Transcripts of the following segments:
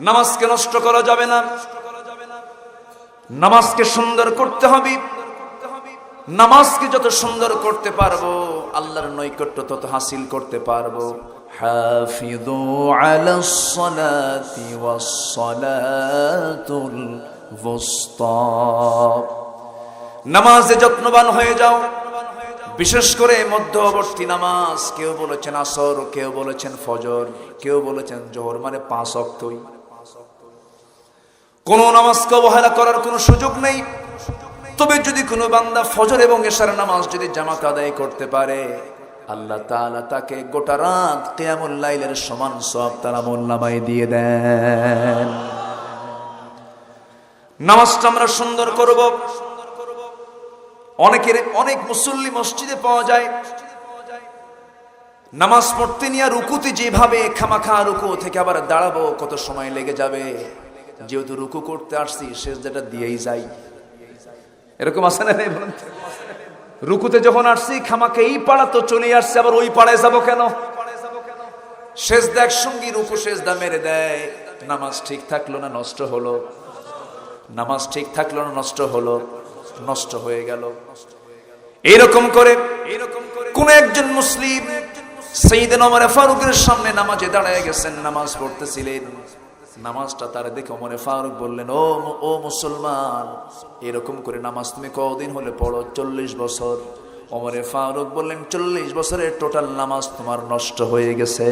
নামাজকে নষ্ট করা যাবে না, নামাজকে সুন্দর করতে হবে। নামাজকে যত সুন্দর করতে পারবো আল্লাহর নৈকট্য তত হাসিল করতে পারবো। হাফিযু আলাস সালাতি ওয়াস সালাতুল ওয়ুসতা, নামাজে যত্নবান হয়ে যাও, বিশেষ করে মধ্যবর্তী নামাজ। কেউ বলেছেন আসর, কেউ বলেছেন ফজর, কেউ বলেছেন জোহর, মানে 5 ওয়াক্তই। কোন নামাজকে অবহেলা করার কোনো সুযোগ নেই। তবে যদি কোনো বান্দা ফজর এবং এশার নামাজ যদি জামাত আদায় করতে পারে, আল্লাহ তাআলা তাকে গোটা রাত কিয়ামুল লাইলের সমান সওয়াব তার আমলনামায় দিয়ে দেন। নামাজটা আমরা সুন্দর করব। অনেক মুসল্লি মসজিদে পাওয়া যায়, নামাজ পড়তে নিয়ে রুকুতে যেভাবে খামাখা রুকু থেকে আবার দাঁড়াবো কত সময় লেগে যাবে, যেহেতু রুকু করতে আসছি সিজদাটা দিয়েই যাই, এরকম আছে না? রুকুতে যখন আসছি খামাখা এই পাড়া তো চলে আসছে, আবার ওই পাড়ায় যাবো কেন? সিজদা একসঙ্গে রুকু সিজদা মেরে দেয়। নামাজ ঠিক থাকলো না নষ্ট হলো, নামাজ ঠিক থাকলো না নষ্ট হলো, নষ্ট হয়ে গেল। এরকম করে কোন একজন মুসলিম সাইয়েদনা ওমর ফারুকের সামনে নামাজে দাঁড়ায় গেছেন, নামাজ পড়তেছিলেন। নামাজটা তার দেখে ওমর ফারুক বললেন, ও মুসলমান, এরকম করে নামাজ তুমি কতদিন হলে পড়ো? 40 বছর। ওমর ফারুক বললেন, 40 বছরের টোটাল নামাজ তোমার নষ্ট হয়ে গেছে।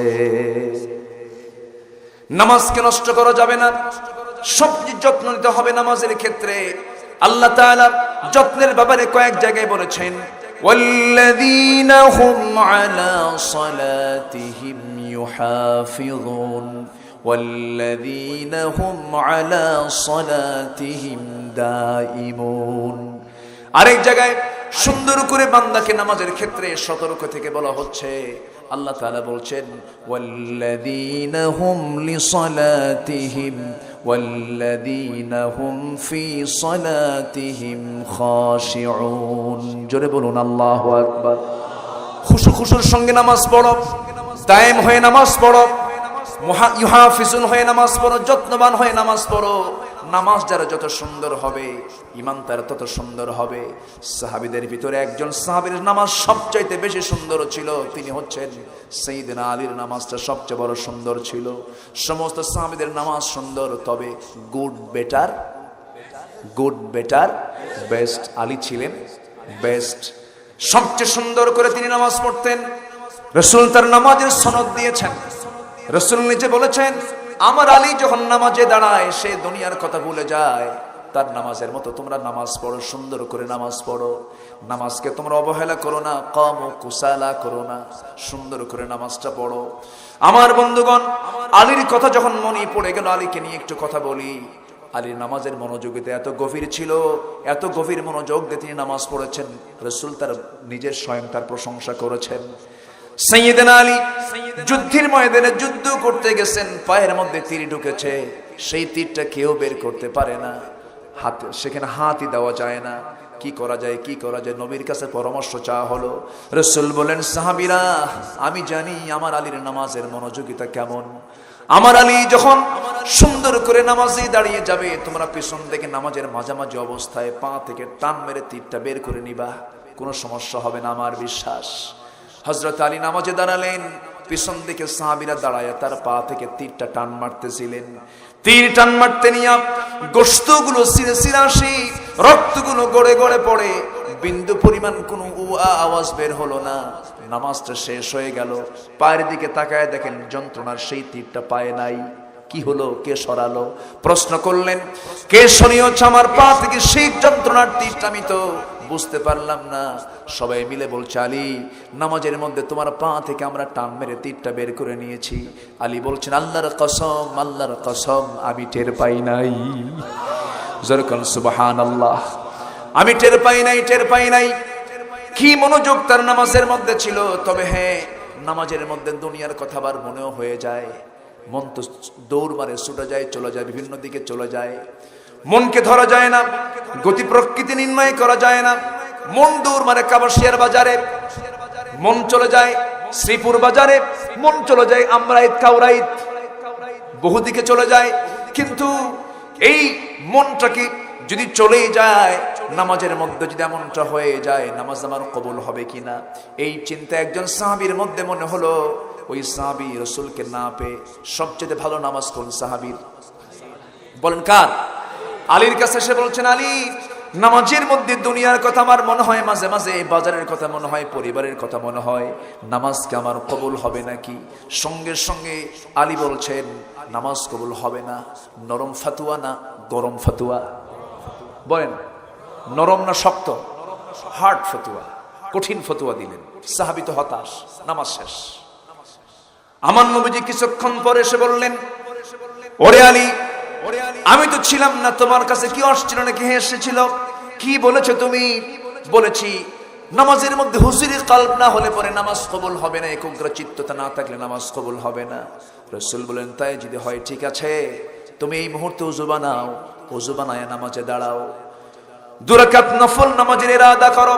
নামাজকে নষ্ট করা যাবে না, সবচেয়ে যত্ন নিতে হবে নামাজের ক্ষেত্রে। আল্লাহ তাআলা যত্নের ব্যাপারে কয়েক জায়গায় বলেছেন, ওয়াল্লাযীনা হুম আলা সালাতিহিম ইউহাফিযুন ওয়াল্লাযীনা হুম আলা সালাতিহিম দাঈমুন। আরেক জায়গায় সুন্দর করে বান্দাকে নামাজের ক্ষেত্রে সতর্ক থেকে বলা হচ্ছে। আল্লাহ তাআলা বলছেন, ওয়াল্লাযীনা হুম লিসালাতিহিম ওয়াল্লাযীনা হুম ফি সালাতিহিম খাশিউন। জোরে বলুন আল্লাহু আকবার। খুশুর সঙ্গে নামাজ পড়ো, দায়েম হয়ে নামাজ পড়ো, ইউহাফিজুন হয়ে নামাজ পড়ো, যত্নবান হয়ে নামাজ পড়ো। নামাজ যারা যত সুন্দর হবে ঈমান তার তত সুন্দর হবে। সাহাবীদের ভিতরে একজন সাহাবীর নামাজ সবচাইতে বেশি সুন্দর ছিল, তিনি হচ্ছেন সাইয়েদনা আলীর নামাজটা সবচেয়ে বড় সুন্দর ছিল। সমস্ত সাহাবীদের নামাজ সুন্দর, তবে গুড বেটার বেস্ট, আলী ছিলেন বেস্ট। সবচেয়ে সুন্দর করে তিনি নামাজ পড়তেন। রাসূল তার নামাজের সনদ দিয়েছেন। রাসূল নিজে বলেছেন, আমার আলী যখন নামাজে দাঁড়ায় সে দুনিয়ার কথা ভুলে যায়। তার নামাজের মতো তোমরা নামাজ পড়ো, সুন্দর করে নামাজ পড়ো। নামাজকে তোমরা অবহেলা করো না, কামু কুসালা করো না, সুন্দর করে নামাজটা পড়ো। আমার বন্ধুগণ, আলীর কথা যখন মনে পড়ে গেল, আলীকে নিয়ে একটু কথা বলি। আলীর নামাজের মনোযোগিতা এত গভীর ছিল, এত গভীর মনোযোগ দিয়ে তিনি নামাজ পড়েছেন। রাসূল তার নিজের স্বয়ং তার প্রশংসা করেছেন। সাইয়েদনা আলী যুদ্ধের ময়দানে যুদ্ধ করতে গেছেন, পায়ের মধ্যে তীর ঢুকেছে, সেই তীরটা কেউ বের করতে পারে না, হাতে সেখানে হাতই দেওয়া যায় না। কি করা যায়? নবীর কাছে পরামর্শ চাওয়া হলো। রাসূল বলেন, সাহাবীরা, আমি জানি আমার আলীর নামাজের মনোযোগিতা কেমন। আমার আলী যখন সুন্দর করে নামাজে দাঁড়িয়ে যাবে, তোমরা পিছন থেকে নামাজের মাঝামাঝি অবস্থায় পা থেকে টান মেরে তীরটা বের করে নিবা, কোনো সমস্যা হবে না, আমার বিশ্বাস। হযরত আলী নামাজে দাঁড়ালেন, পিছন দিকে সাহাবীরা দাঁড়ায় তার পা থেকে তীরটা টান মারতেছিলেন। তীর টান মারতে নিয়ে গোশতগুলো ছিঁড়ে আসে, রক্তগুলো গড়ে গড়ে পড়ে, বিন্দু পরিমাণ কোনো আওয়াজ বের হলো না। নামাজটা শেষ হয়ে গেল, পায়ের দিকে তাকায় দেখেন যন্ত্রণার সেই তীরটা পায়ে নাই। কি হলো? কে সরালো? প্রশ্ন করলেন, কে সরিয়েছে আমার পা থেকে সেই যন্ত্রণার তীরটা? আমি তো বুঝতে পারলাম না। সবাই মিলে বলছে, আলী, নামাজের মধ্যে তোমার পা থেকে আমরা টান মেরে তীরটা বের করে নিয়েছি। আলী বলছেন, আল্লাহর কসম, আমি টের পাই নাই। জোরকান সুবহানাল্লাহ। আমি টের পাই নাই। কি মনোযোগ তার নামাজের মধ্যে ছিল। তবে হ্যাঁ, নামাজের মধ্যে দুনিয়ার কথা বার মনেও হয়ে যায়। মন তো দৌড় মারে, ছুটে যায়, চলে যায়, বিভিন্ন দিকে চলে যায়। মনকে ধরা যায় না, গতি প্রকৃতি নির্ণয় করা যায় না। মন দৌড় মারে কাবাসিয়ার বাজারে, মন চলে যায় শ্রীপুর বাজারে, মন চলে যায় আমরাইত কাউরাইত, বহুদিকে চলে যায়। কিন্তু এই মনটাকে যদি চলে যায়, নামাজের মধ্যে যদি এমনটা হয়ে যায়, নামাজ আমার কবুল হবে কিনা, এই চিন্তা একজন সাহাবীর মধ্যে মনে হলো। ওই সাহাবী রাসূলকে না পেয়ে সবচেয়ে ভালো নামাজ কোন সাহাবীর? বলেন কার? আলীর কাছে এসে বলছেন, আলী, নামাজের মধ্যে দুনিয়ার কথা আমার মনে হয়, মাঝে মাঝে বাজারের কথা মনে হয়, পরিবারের কথা মনে হয়, নামাজকে আমার কবুল হবে নাকি? সঙ্গে সঙ্গে আলী বলছেন, নামাজ কবুল হবে না। নরম ফাতুয়া না গরম ফাতুয়া? বলেন, নরম না শক্ত? হার্ড ফতুয়া, কঠিন ফতুয়া দিলেন। সাহাবী তো হতাশ, নামাজ শেষ। আমার নবীজি কিছুক্ষণ পরে এসে বললেন, ওরে আলী, আমি তো ছিলাম না, তোমার কাছে কি আসছিল নাকি এসেছিল? কি বলেছো তুমি? বলেছি নামাজের মধ্যে হুজুরি কলব না হলে পরে নামাজ কবুল হবে না, একাগ্র চিত্ততা না থাকলে নামাজ কবুল হবে না। রাসূল বলেন, তাই যদি হয় ঠিক আছে, তুমি এই মুহূর্তে ওযু বানাও, ওযু বানায় নামাজে দাঁড়াও, 2 রাকাত নফল নামাজের ইরাদা করো।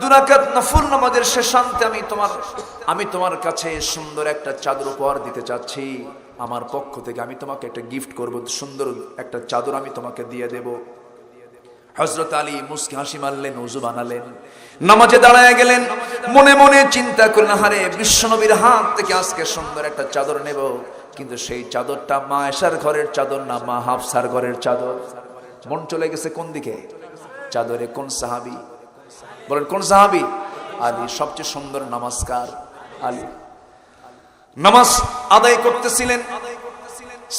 2 রাকাত নফল নামাজের শেষান্তে আমি তোমার কাছে সুন্দর একটা চাদর উপহার দিতে চাচ্ছি। আমার পক্ষ থেকে আমি তোমাকে একটা গিফট করব, সুন্দর একটা চাদর আমি তোমাকে দিয়ে দেব। হযরত আলী মুস্কি হাসি মারলেন, ওযু বানালেন, নামাজে দাঁড়ায় গেলেন। মনে মনে চিন্তা করলেন, হারে বিশ্বনবীর হাত থেকে আজকে সুন্দর একটা চাদর নেব, কিন্তু সেই চাদরটা মা আয়েশার ঘরের চাদর না, মা হাফসার ঘরের চাদর। মন চলে গেছে কোন দিকে? চাদরে। কোন সাহাবী? বলেন কোন সাহাবী? আলী। সবচেয়ে সুন্দর নামাজকার আলী। নামাজ আদায় করতেছিলেন,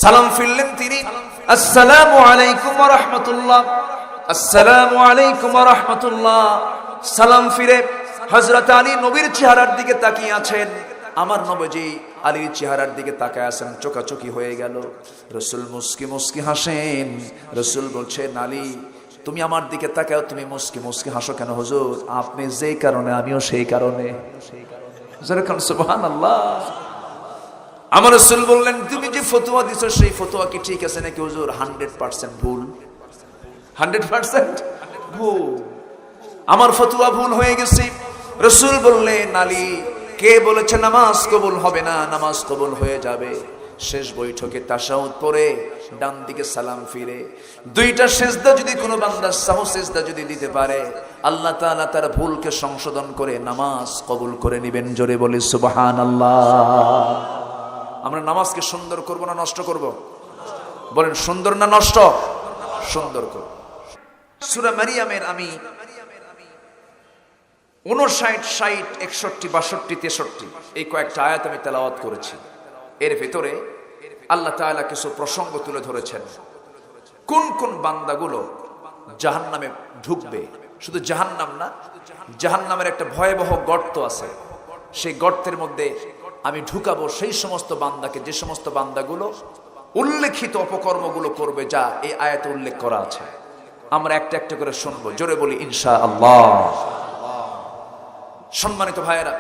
সালাম ফিরলেন তিনি, আসসালামু আলাইকুম ওয়া রাহমাতুল্লাহ, আসসালামু আলাইকুম ওয়া রাহমাতুল্লাহ। সালাম ফিরে হযরত আলী নবীর চেহারার দিকে তাকিয়ে আছেন। আমার নবীজি আলীর চেহারার দিকে তাকায় আছেন, চোখাচোখি হয়ে গেল। রাসূল মুস্কি মুস্কি হাসেন। রাসূল বলছেন, আলী, তুমি আমার দিকে তাকাও, তুমি মুস্কি মুস্কি হাসো কেন? হুজুর, আপনি যেই কারণে আমিও সেই কারণে। সুবহানাল্লাহ। আমার রাসূল বললেন, তুমি যে ফতোয়া দিছো সেই ফতোয়া কি ঠিক আছে নাকি? হুজুর, 100% ভুল। 100% ভুল, আমার ফতোয়া ভুল হয়ে গেছে। রাসূল বললেন, আলী, কে বলেছে নামাজ কবুল হবে না? নামাজ কবুল হয়ে যাবে। শেষ বৈঠকে তাশাহুদ পড়ে ডান দিকে সালাম ফিরে 2টা সিজদা যদি কোনো বান্দা সাহু সিজদা যদি দিতে পারে, আল্লাহ তাআলা তার ভুলকে সংশোধন করে নামাজ কবুল করে নেবেন। জোরে বলি সুবহানাল্লাহ। আমরা নামাজকে সুন্দর করব না নষ্ট করব? বলেন, সুন্দর না নষ্ট? সুন্দর করব। সূরা মারিয়ামের আমি 59, 60, 61, 62, 63 এই কয়েকটা আয়াত আমি তেলাওয়াত করেছি। এর ভিতরে আল্লাহ তাআলা কিছু প্রসঙ্গ তুলে ধরেছেন। কোন কোন বান্দাগুলো জাহান্নামে ঢুকবে? শুধু জাহান্নাম না, জাহান্নামের একটা ভয়াবহ গর্ত আছে। সেই গর্তের মধ্যে আমি ঢুকাবো সেই সমস্ত বান্দাকে, যে সমস্ত বান্দাগুলো উল্লেখিত অপকর্মগুলো করবে, যা এই আয়াতে উল্লেখ করা আছে। আমরা একটা একটা করে শুনবো। জোরে বলি ইনশাআল্লাহ। সম্মানিত ভাইয়েরা,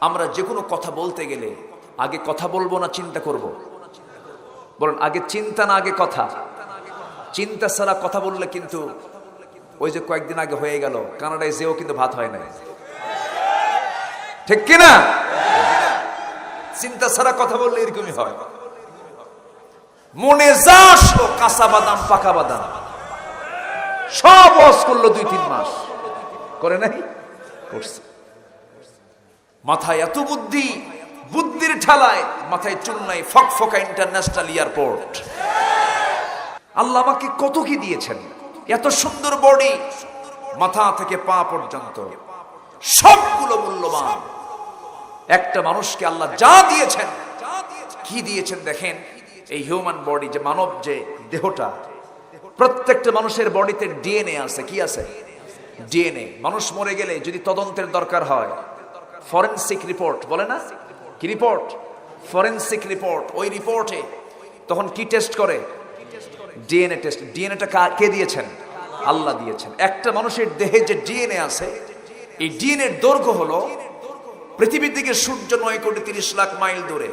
আমরা যে কোনো কথা বলতে গেলে আগে কথা বলবো না চিন্তা করব? বলুন, আগে চিন্তা না আগে কথা? চিন্তা ছাড়া কথা বললে কিন্তু ওই যে কয়েকদিন আগে হয়ে গেল কানাডায় যেও কিন্তু ভাত হয় না, ঠিক কিনা? চিন্তা ছাড়া কথা বললে এরকমই হয়। মনে যা আসলো, কাঁচা বাদাম পাকা বাদাম সব ওয়াজ করলো 2-3 মাস করে নাই, করছে। মাথায় এত বুদ্ধি, বুদ্ধির ঠালায় মাথায় চুল নাই, ফকফকা ইন্টারন্যাশনাল এয়ারপোর্ট। আল্লাহ আমাকে কত কি দিয়েছেন, এত সুন্দর বডি, মাথা থেকে পা পর্যন্ত সবগুলো মূল্যবান। একটা মানুষকে আল্লাহ যা দিয়েছেন, কি দিয়েছেন দেখেন। এই হিউম্যান বডি, যে মানব যে দেহটা, প্রত্যেকটা মানুষের বডিতে ডিএনএ আছে। কি আছে? ডিএনএ। মানুষ মরে গেলে যদি তদন্তের দরকার হয়, ফরেনসিক রিপোর্ট বলে না, কি রিপোর্ট? Forensic report. ওই রিপোর্টে তখন কি টেস্ট করে? DNA test. ডিএনএটা কে দিয়েছেন? আল্লাহ দিয়েছেন। একটা মানুষের দেহে যে ডিএনএ আছে, এই ডিএনএর দৈর্ঘ্য হলো পৃথিবী থেকে সূর্য 9,30,00,000 মাইল দূরে।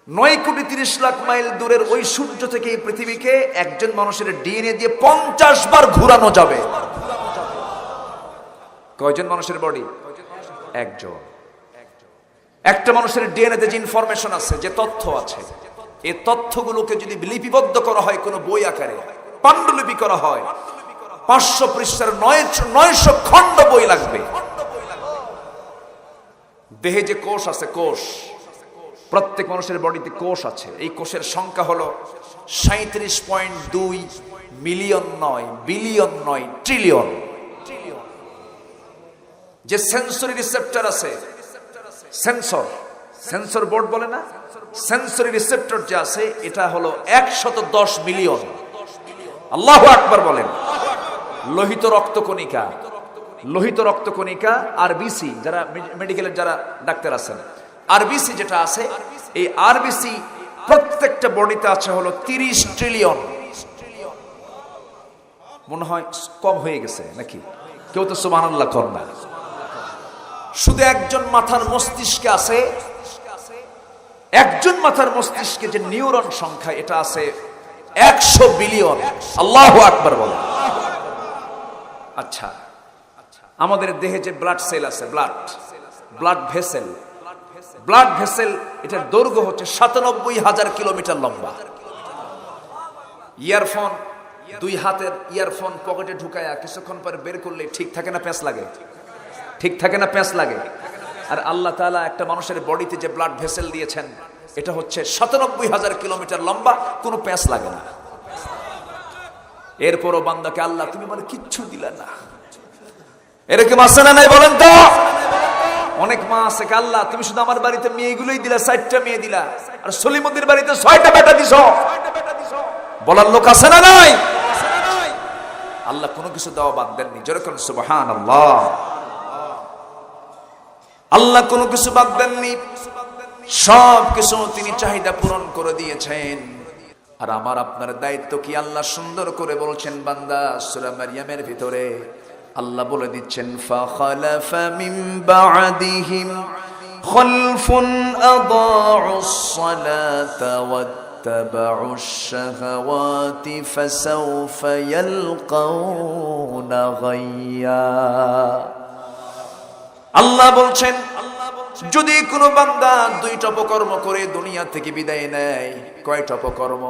9,30,00,000 মাইল দূরের ওই সূর্য থেকে এই পৃথিবীকে একজন মানুষের ডিএনএ দিয়ে 50 বার ঘুরানো যাবে। কয়জন মানুষের বডি? একজন। একটা মানুষের ডিএনএ তে যে ইনফরমেশন আছে, যে তথ্য আছে, এই তথ্যগুলোকে যদি লিপিবদ্ধ করা হয় কোনো বই আকারে, পাণ্ডুলিপি করা হয়, 500 পৃষ্ঠার 900 খণ্ড বই লাগবে। দেহে যে কোষ আছে, কোষ, প্রত্যেক মানুষের বডিতে কোষ আছে। এই কোষের সংখ্যা হলো 37.2 মিলিয়ন, নয় বিলিয়ন, নয় ট্রিলিয়ন। যে সেন্সরি রিসেপ্টর আছে, সেন্সর বোর্ড বলে না, সেন্সরি রিসেপ্টর যে আছে, এটা হলো 110 মিলিয়ন। আল্লাহু আকবার বলেন। লোহিত রক্তকণিকা, লোহিত রক্তকণিকা আরবিসি, যারা মেডিকেলের যারা ডাক্তার আছেন, আরবিসি যেটা আছে, এই আরবিসি প্রত্যেকটা বডিতে আছে হলো 30 ট্রিলিয়ন। মনে হয় কম হয়ে গেছে নাকি? কেউ তো সুবহানাল্লাহ কর না। শুধু একজন মাথার মস্তিষ্কে আছে, একজন মাথার মস্তিষ্কে যে নিউরন সংখ্যা, এটা আছে 100 বিলিয়ন। আল্লাহু আকবার বলেন। আচ্ছা, আমাদের দেহে যে ব্লাড সেল আছে, ব্লাড ভেসেল, ব্লাড ভেসেল, এটার দৈর্ঘ্য হচ্ছে 97,000 কিলোমিটার লম্বা। ইয়ারফোন, দুই হাতের ইয়ারফোন পকেটে ঢুকায়া কিছুক্ষণ পরে বের করলে ঠিক থাকে না প্যাঁচ লাগে? ঠিক থাকে না প্যাঁচ লাগে? আর আল্লাহ তাআলা একটা মানুষের বডিতে যে ব্লাড ভেসেল দিয়েছেন, এটা হচ্ছে 97,000 কিলোমিটার লম্বা, কোনো প্যাঁচ লাগে না। এরপরও বান্দাকে আল্লাহ তুমি মানে কিচ্ছু দিলে না। এরকম আছে না নাই বলেন তো? অনেক মা আছে, আল্লাহ তুমি শুধু আমার বাড়িতে মেয়েগুলোই দিলা, 4টা মেয়ে দিলা, আর সলিমুদ্দির বাড়িতে 6টা বেটা দিছো। বলার লোক আছে না নাই? আল্লাহ কোনো কিছু দেওয়া বাদ দেননি। যেরকম সুবহানাল্লাহ, আল্লাহ কোনো কিছু বাদ দেননি, সব কিছু তিনি চাহিদা পূরণ করে দিয়েছেন। আর আমার আপনার দায়িত্ব কি? আল্লাহ সুন্দর করে বলছেন, বান্দা সূরা মারইয়ামের ভিতরে আল্লাহ বলে দিচ্ছেন, ফাখালাফা মিন বা'দিহিম খালফুন আদাউস সালাতা ওয়াত্তাবাউশ শাহাওয়াতি ফাসাউফা ইয়ালকাউনা গায়্যা। আল্লাহ বলছেন, যদি কোনো বান্দা 2টা অপকর্ম করে দুনিয়া থেকে বিদায় নেয়, কয়টা অপকর্ম?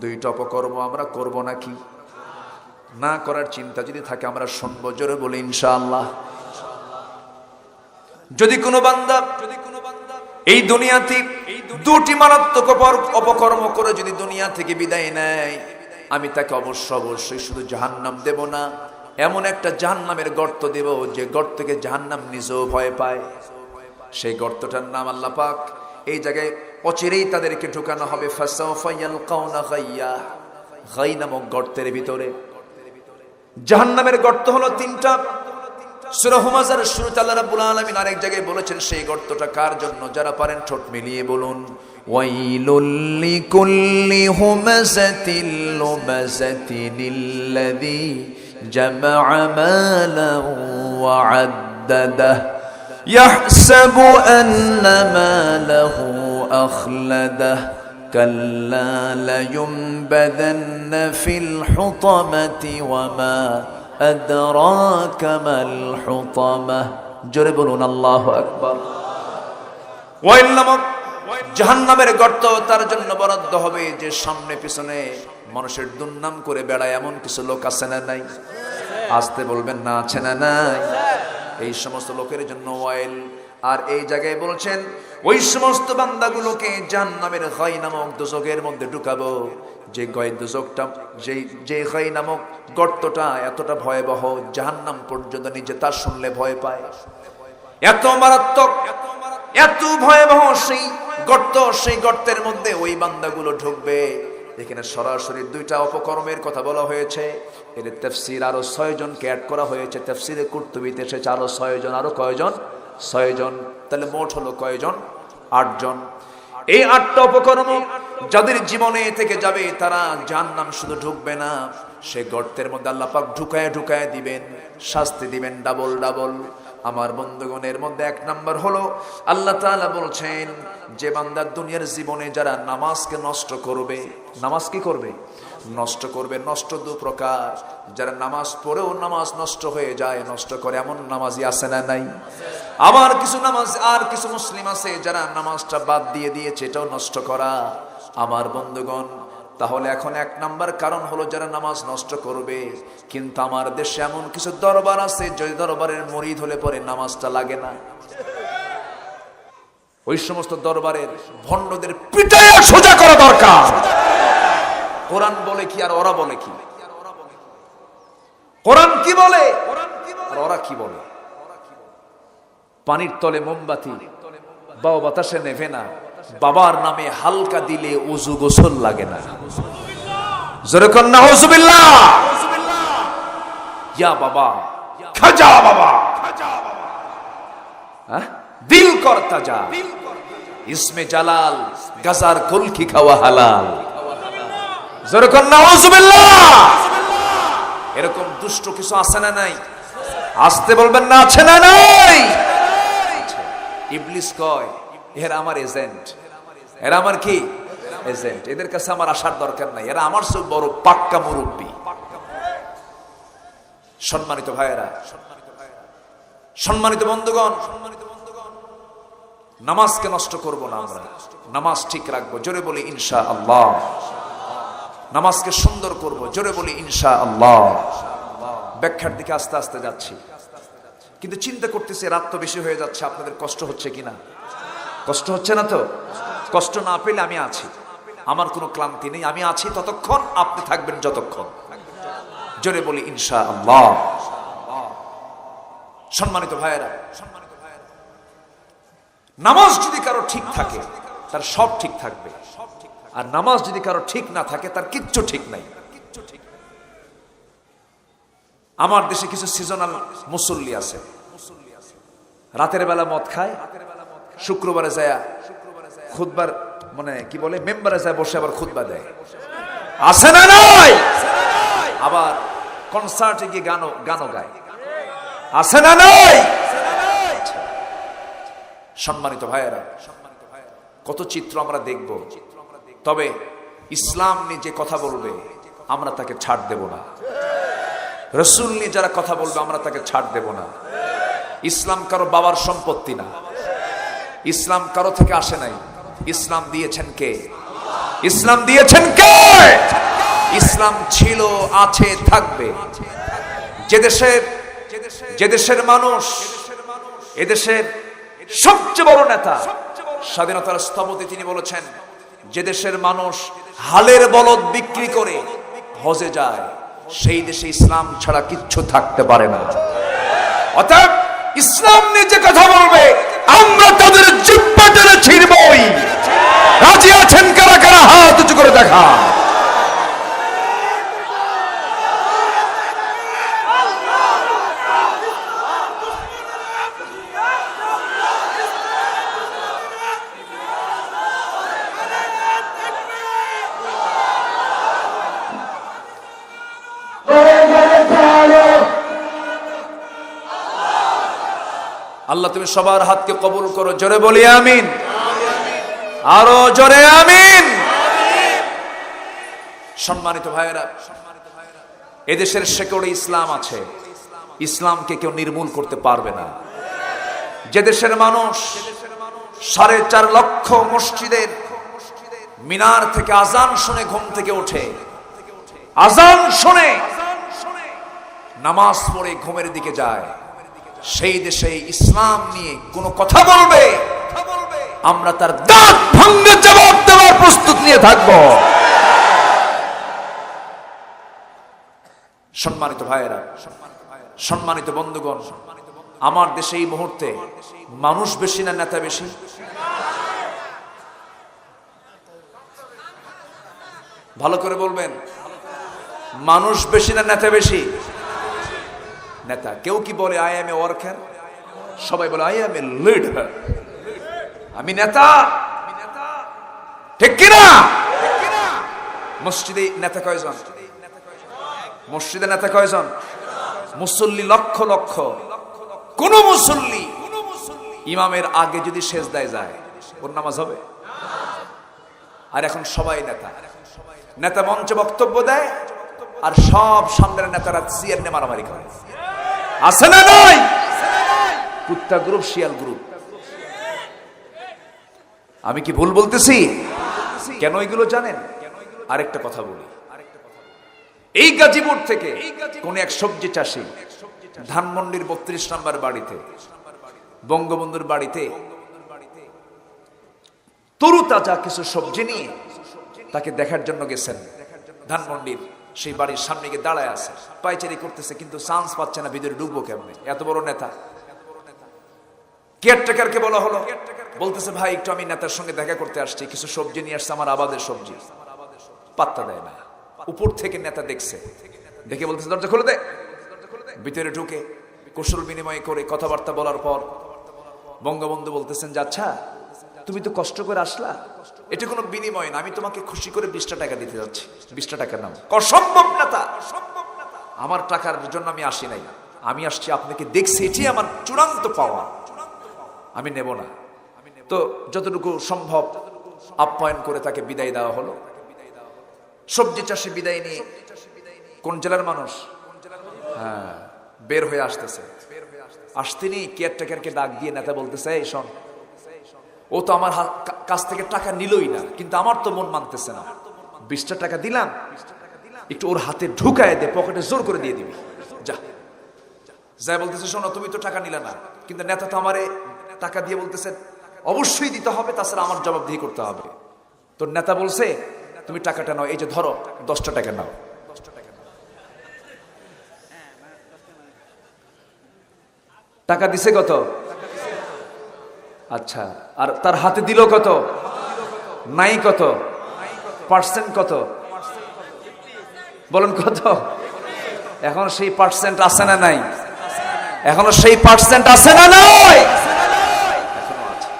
2টা অপকর্ম আমরা করব নাকি? না করার চিন্তা যদি থাকে আমরা শুনবো, জোরে বলি ইনশাআল্লাহ। যদি কোনো বান্দা এই দুনিয়াতে 2টি মারাত্মক অপকর্ম করে যদি দুনিয়া থেকে বিদায় নেয়, আমি তাকে অবশ্যই শুধু জাহান্নাম দেব না, এমন একটা জাহান্নামের গর্ত দেব যে গর্তকে জাহান্নাম নিজেও ভয় পায়। সেই গর্তটার নাম আল্লাহ পাক এই জায়গায় অচিরেই তাদেরকে ঢুকানো হবে, ফাসাউফা ইয়ালকাউনা গায়্যা, গাই নামক গর্তের ভিতরে। জাহান্নামের গর্ত হলো 3টা। সূরা হুমাযার শুরুতে আল্লাহ রাব্বুল আলামিন আরেক জায়গায় বলেছেন সেই গর্তটা কার জন্য? যারা পারেন ঠোঁট মিলিয়ে বলুন, ওয়াইলুল লিকুল্লি হুমাযাতিল লুমাযাতিনিল্লাযী জামা'a মালান ওয়া আদ্দাদাহু ইয়াহসাবু আন্না মালাহু আখলাদাহু কাল্লা লায়ুনবাযান্না ফিল হুতামাতি ওয়া মা আদরাকা মাল হুতামাহ। জোরে বলুন আল্লাহু আকবার। ওয়াইল নামক জাহান্নামের গর্ত তার জন্য বরাদ্দ হবে যে সামনে পিছনে মানুষের দুর্নাম করে বেড়ায় এমন কিছু লোক আছে না নাই? আসতে বলবেন না, আছে না নাই? এই সমস্ত লোকের জন্য ওয়াইল। আর এই জায়গায় বলছেন ওই সমস্ত বান্দাগুলোকে জাহান্নামের গাই নামক দোজখের মধ্যে ঢুকাবো, যে গাই দোজখটা, যে গাই নামক গর্তটা এতটা ভয়াবহ, জাহান্নাম পর্যন্ত নিজে তা শুনলে ভয় পায়। এত মারাত্মক, এত ভয়াবহ সেই গর্ত, সেই গর্তের মধ্যে ওই বান্দাগুলো ঢুকবে। এখানে সরাসরি 2টা অপকর্মের কথা বলা হয়েছে। এর তাফসীর আরো 6 জনকে অ্যাড করা হয়েছে। তাফসীরে কুরতুবীতে এসেছে আরো 6 জন। আরো কয়জন? 6 জন। তাহলে মোট হলো কয়জন? 8 জন। এই 8টা অপকর্ম যাদের জীবনে থেকে যাবে তারা জাহান্নাম শুধু ঢুকবে না, সে গর্তের মধ্যে আল্লাহ পাক ঢুকায় দিবেন, শাস্তি দিবেন ডাবল ডাবল। আমার বন্ধুগণের মধ্যে 1 নাম্বার হলো আল্লাহ তাআলা বলছেন যে বান্দা দুনিয়ার জীবনে যারা নামাজকে নষ্ট করবে, নামাজ কি করবে? নষ্ট করবে। নষ্ট 2 প্রকার। যারা নামাজ পড়েও নামাজ নষ্ট হয়ে যায়, নষ্ট করে এমন নামাজি আছে না নাই? আমার কিছু নামাজ আর কিছু মুসলিম আছে যারা নামাজটা বাদ দিয়ে দিয়েছে, এটাও নষ্ট করা। আমার বন্ধুগণ, তাহলে এখন এক নাম্বার কারণ হলো যারা নামাজ নষ্ট করবে। কিন্তু আমার দেশে এমন কিছু দরবার আছে যে দরবারের মুরিদ হলে পরে নামাজটা লাগে না। ওই সমস্ত দরবারের ভণ্ডদের পিটায়া সোজা করা দরকার। কোরআন বলে কি আর ওরা বলে কি? কোরআন কি বলে আর ওরা কি বলে? পানির তলে মোমবাতি, বাবা বাতাসে নেভে না, বাবার নামে হালকা দিলে ওযু গোসল লাগে না। জোরে কর নাউযুবিল্লাহ। ইয়া বাবা, খাজা বাবা, দিল কর তাজা, ইসমে জালাল, গাজার কলকি খাওয়া হালাল। জোরে কর নাউযুবিল্লাহ। এরকম দুষ্ট কিছু আছে না নাই? আসতে বলবেন না, আছে না নাই? ইবলিস কয় এরা আমার এজেন্ট, এরা আমার কি এজেন্ট, এদের কাছে আমার আসার দরকার নাই, এরা আমার সব বড় পাক্কা মুরব্বী। সম্মানিত ভাইয়েরা, সম্মানিত বন্ধুগণ, নামাজকে নষ্ট করব না, আমরা নামাজ ঠিক রাখবো। জোরে বলি ইনশাআল্লাহ। নামাজকে সুন্দর করব, জোরে বলি ইনশাআল্লাহ। ব্যাখ্যার দিকে আস্তে আস্তে যাচ্ছি, কিন্তু চিন্তা করতেছি রাত তো বেশি হয়ে যাচ্ছে, আপনাদের কষ্ট হচ্ছে কিনা? কষ্ট হচ্ছে না তো? কষ্ট না পেলে আমি আছি, আমার কোনো ক্লান্তি নেই, আমি আছি ততক্ষণ, আপনি থাকবেন যতক্ষণ। জোরে বলি ইনশাআল্লাহ। সম্মানিত ভাইয়েরা, নামাজ যদি কারো ঠিক থাকে তার সব ঠিক থাকবে, আর নামাজ যদি কারো ঠিক না থাকে তার কিচ্ছু ঠিক নাই। আমার দেশে কিছু সিজনাল মুসল্লি আছে, রাতের বেলা মদ খায়, শুক্রবারে যায় খুতবার মানে কি বলে মেম্বারে যায় বসে আবার খুতবা দেয়, আছে না নাই? আবার কনসার্টে গিয়ে গানও গায়, আছে না নাই? সম্মানিত ভাইয়েরা, কত চিত্র আমরা দেখব। তবে ইসলাম নিয়ে যে কথা বলবে আমরা তাকে ছাড় দেব না, রাসূল নিয়ে যারা কথা বলবে আমরা তাকে ছাড় দেব না। ইসলাম কারো বাবার সম্পত্তি না, ইসলাম কারো থেকে আসে নাই, ইসলাম দিয়েছেন কে? ইসলাম দিয়েছেন কে? ইসলাম ছিল, আছে, থাকবে। যে দেশের মানুষ, এদেশের সবচেয়ে বড় নেতা, স্বাধীনতার স্থপতি, তিনি বলেছেন যে দেশের মানুষ হালের বলদ বিক্রি করে হজে যায়, সেই দেশে ইসলাম ছাড়া কিচ্ছু থাকতে পারে না। অতএব ইসলাম নিয়ে যে কথা বলবে আমরা তাদের জিহ্বা টেনে ছিঁড়বই। রাজি আছেন কারা কারা? হাত উঁচু করে দেখা। আল্লাহ তুমি সবার হাতকে কবুল করো, জোরে বলি আমিন, আরো জোরে আমিন। সম্মানিত ভাইয়েরা, এদেশের শেকড়ে ইসলাম আছে, ইসলামকে কেউ নির্মূল করতে পারবে না। যে দেশের মানুষ 4.5 লক্ষ মসজিদের মিনার থেকে আজান শুনে ঘুম থেকে ওঠে, আজান শুনে নামাজ পড়ে ঘুমের দিকে যায়, সেই দেশে ইসলাম নিয়ে কোনো কথা বলবে আমরা তার দাঁত ভাঙে জবাব দেওয়ার প্রস্তুত নিয়ে থাকব। সম্মানিত ভাইয়েরা, সম্মানিত বন্ধুগণ, আমার দেশে এই মুহূর্তে মানুষ বেশি না নেতা বেশি? ভালো করে বলবেন, মানুষ বেশি না নেতা বেশি? নেতা। কেউ কি বলে আই এম এ ওয়ার্কার? সবাই বলে আই এম এ লিডার, আমি নেতা, ঠিক কিনা? মসজিদে নেতা কয়জন? মসজিদে নেতা কয়জন? মুসল্লি লক্ষ লক্ষ। কোন মুসল্লি ইমামের আগে যদি সেজদায় যায় ওর নামাজ হবে? আর এখন সবাই নেতা, নেতা মঞ্চে বক্তব্য দেয় আর সব সামনের নেতারা চেয়ার নিয়ে মারামারি করে, আছে না নাই? কুত্তা গ্রুপ, শিয়াল গ্রুপ। আমি কি ভুল বলতেছি? কেন এগুলো জানেন? আরেকটা কথা বলি, এই গাজীপুর থেকে কোন এক সবজি চাষী ধানমন্ডির 32 নম্বর বাড়িতে, বঙ্গবন্ধুর বাড়িতে তরু তাজা কিছু সবজি নিয়ে তাকে দেখার জন্য গেছেন। ধানমন্ডির সেই বাড়ির সামনে গিয়ে দাঁড়ায় আছে, পায়চারি করতেছে, কিন্তু চান্স পাচ্ছে না, ভিতরে ঢুকবো কেমনে? এত বড় নেতা। কেয়ারটেকারকে বলা হলো, বলতেছে ভাই একটু আমি নেতার সঙ্গে দেখা করতে আসছি, কিছু সবজি নিয়ে আসছে, আমার আবাদের সবজি। পাত্তা দেয় না। উপর থেকে নেতা দেখছে, দেখে বলতেছে দরজা খুলে দে। ভিতরে ঢুকে কুশল বিনিময় করে কথাবার্তা বলার পর বঙ্গবন্ধু বলতেছেন যে আচ্ছা তুমি তো কষ্ট করে আসলা, এটা কোনো বিনিময় না, আমি তোমাকে খুশি করে 20টা টাকা দিতে যাচ্ছি, 20টা টাকা নাও। অসম্ভব নেতা, আমার টাকার জন্য আমি আসি নাই, আমি আসছি আপনাকে দেখছি, এটি আমার চূড়ান্ত পাওয়া, আমি নেব না। তো যতটুকু সম্ভব আপ্যায়ন করে তাকে বিদায় দেওয়া হলো। সবজি চাষে বিদায় নিয়ে কোন জেলার মানুষ? হ্যাঁ, বের হয়ে আসতেছে। আসতেনি কেয়ারটেকারকে ডাক দিয়ে নেতা বলতেছে, এই শোন, ও তো আমার কাছ থেকে টাকা নিলই না, কিন্তু আমার তো মন মানতেছে না, 20টা টাকা দিলাম, একটু ওর হাতে ঢুকায় দে, পকেটে জোর করে দিয়ে দিবি, যা। যাই বলতেছে শোনো, তুমি তো টাকা নিলে না, কিন্তু নেতা তো আমারে টাকা দিয়ে বলতেছে অবশ্যই দিতে হবে, তাছাড়া আমার জবাবদিহি করতে হবে। তোর নেতা বলছে তুমি টাকাটা নাও, এই যে ধরো 10টা টাকা নাও। টাকা দিছে কত? আচ্ছা, আর তার হাতে দিল কত? নাই কত? পার্সেন্ট কত? বলেন কত? এখন সেই পার্সেন্ট আছে না নাই? এখনো সেই পার্সেন্ট আছে না নাই? এখনো আছে।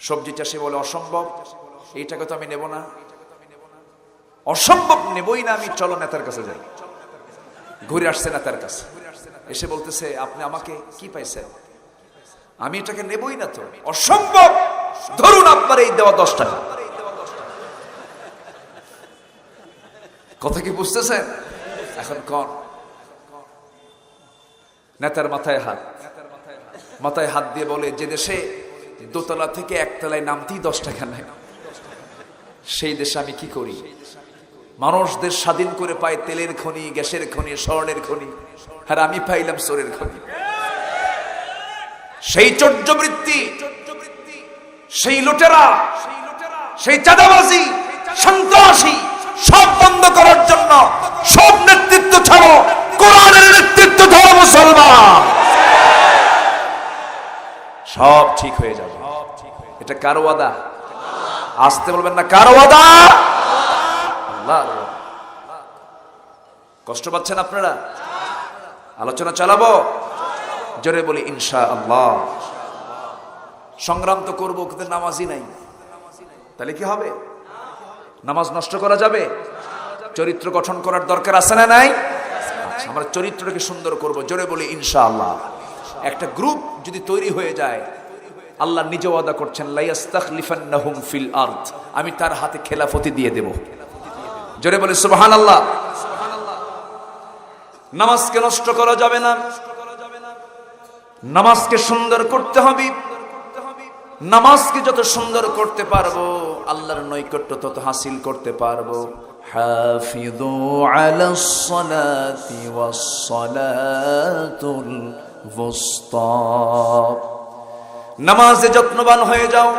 সবজি চাষি বলে অসম্ভব, এই টাকা তো আমি নেব না, অসম্ভব, নেবই না আমি, চলো নেতার কাছে যাই। ঘুরে আসছে নেতার কাছে, এসে বলতেছে আপনি আমাকে কি পাইছেন? আমি এটাকে নেবই না, তো অসম্ভব, ধরুন আপনার এই দেওয়া 10 টাকা। কথা কি বুঝতেছেন? এখন কোন নেতার মাথায় হাত, মাথায় হাত দিয়ে বলে যে দেশে দোতলা থেকে একতলায় নামতেই 10 টাকা নেয়, সেই দেশে আমি কি করি? মানুষদের স্বাধীন করে পায় তেলের খনি, গ্যাসের খনি, স্বর্ণের খনি, আর আমি পাইলাম চোরের খনি। সেই চর্যবৃত্তি, সেই লুটেরা, সেই চাঁদাবাজি, সন্ত্রাসী সব বন্ধ করার জন্য সব নেতৃত্ব ছাড়ো, কোরআনের নেতৃত্ব ধরো মুসলমান, সব ঠিক হয়ে যাবে। এটা কার ওয়াদা? আসতে বলবেন না, কার ওয়াদা? আল্লাহ। কষ্ট পাচ্ছেন আপনারা? আলোচনা চালাবো, জোরে বলি ইনশাআল্লাহ। সংগ্রাম তো করবো, কিন্তু নামাজই নাই, তাহলে কি হবে? নামাজ নষ্ট করা যাবে? চরিত্র গঠন করার দরকার আছে না নাই? আচ্ছা, আমরা চরিত্রটাকে সুন্দর করব, জোরে বলি ইনশাআল্লাহ। একটা গ্রুপ যদি তৈরি হয়ে যায়, আল্লাহ নিজে ওয়াদা করছেন লা ইস্তাখলিফান্নাহুম ফিল আরদ, আমি তার হাতে খেলাফতি দিয়ে দেব। জোরে বলি সুবহানাল্লাহ। নামাজকে নষ্ট করা যাবে না, নামাজকে সুন্দর করতে হবে। নামাজকে যত সুন্দর করতে পারবো, আল্লাহর নৈকট্য তত হাসিল করতে পারবো। হাফিযু আলাস সালাতি ওয়াস সালাতুল ওয়ুসতা, নামাজে যত্নবান হয়ে যাও,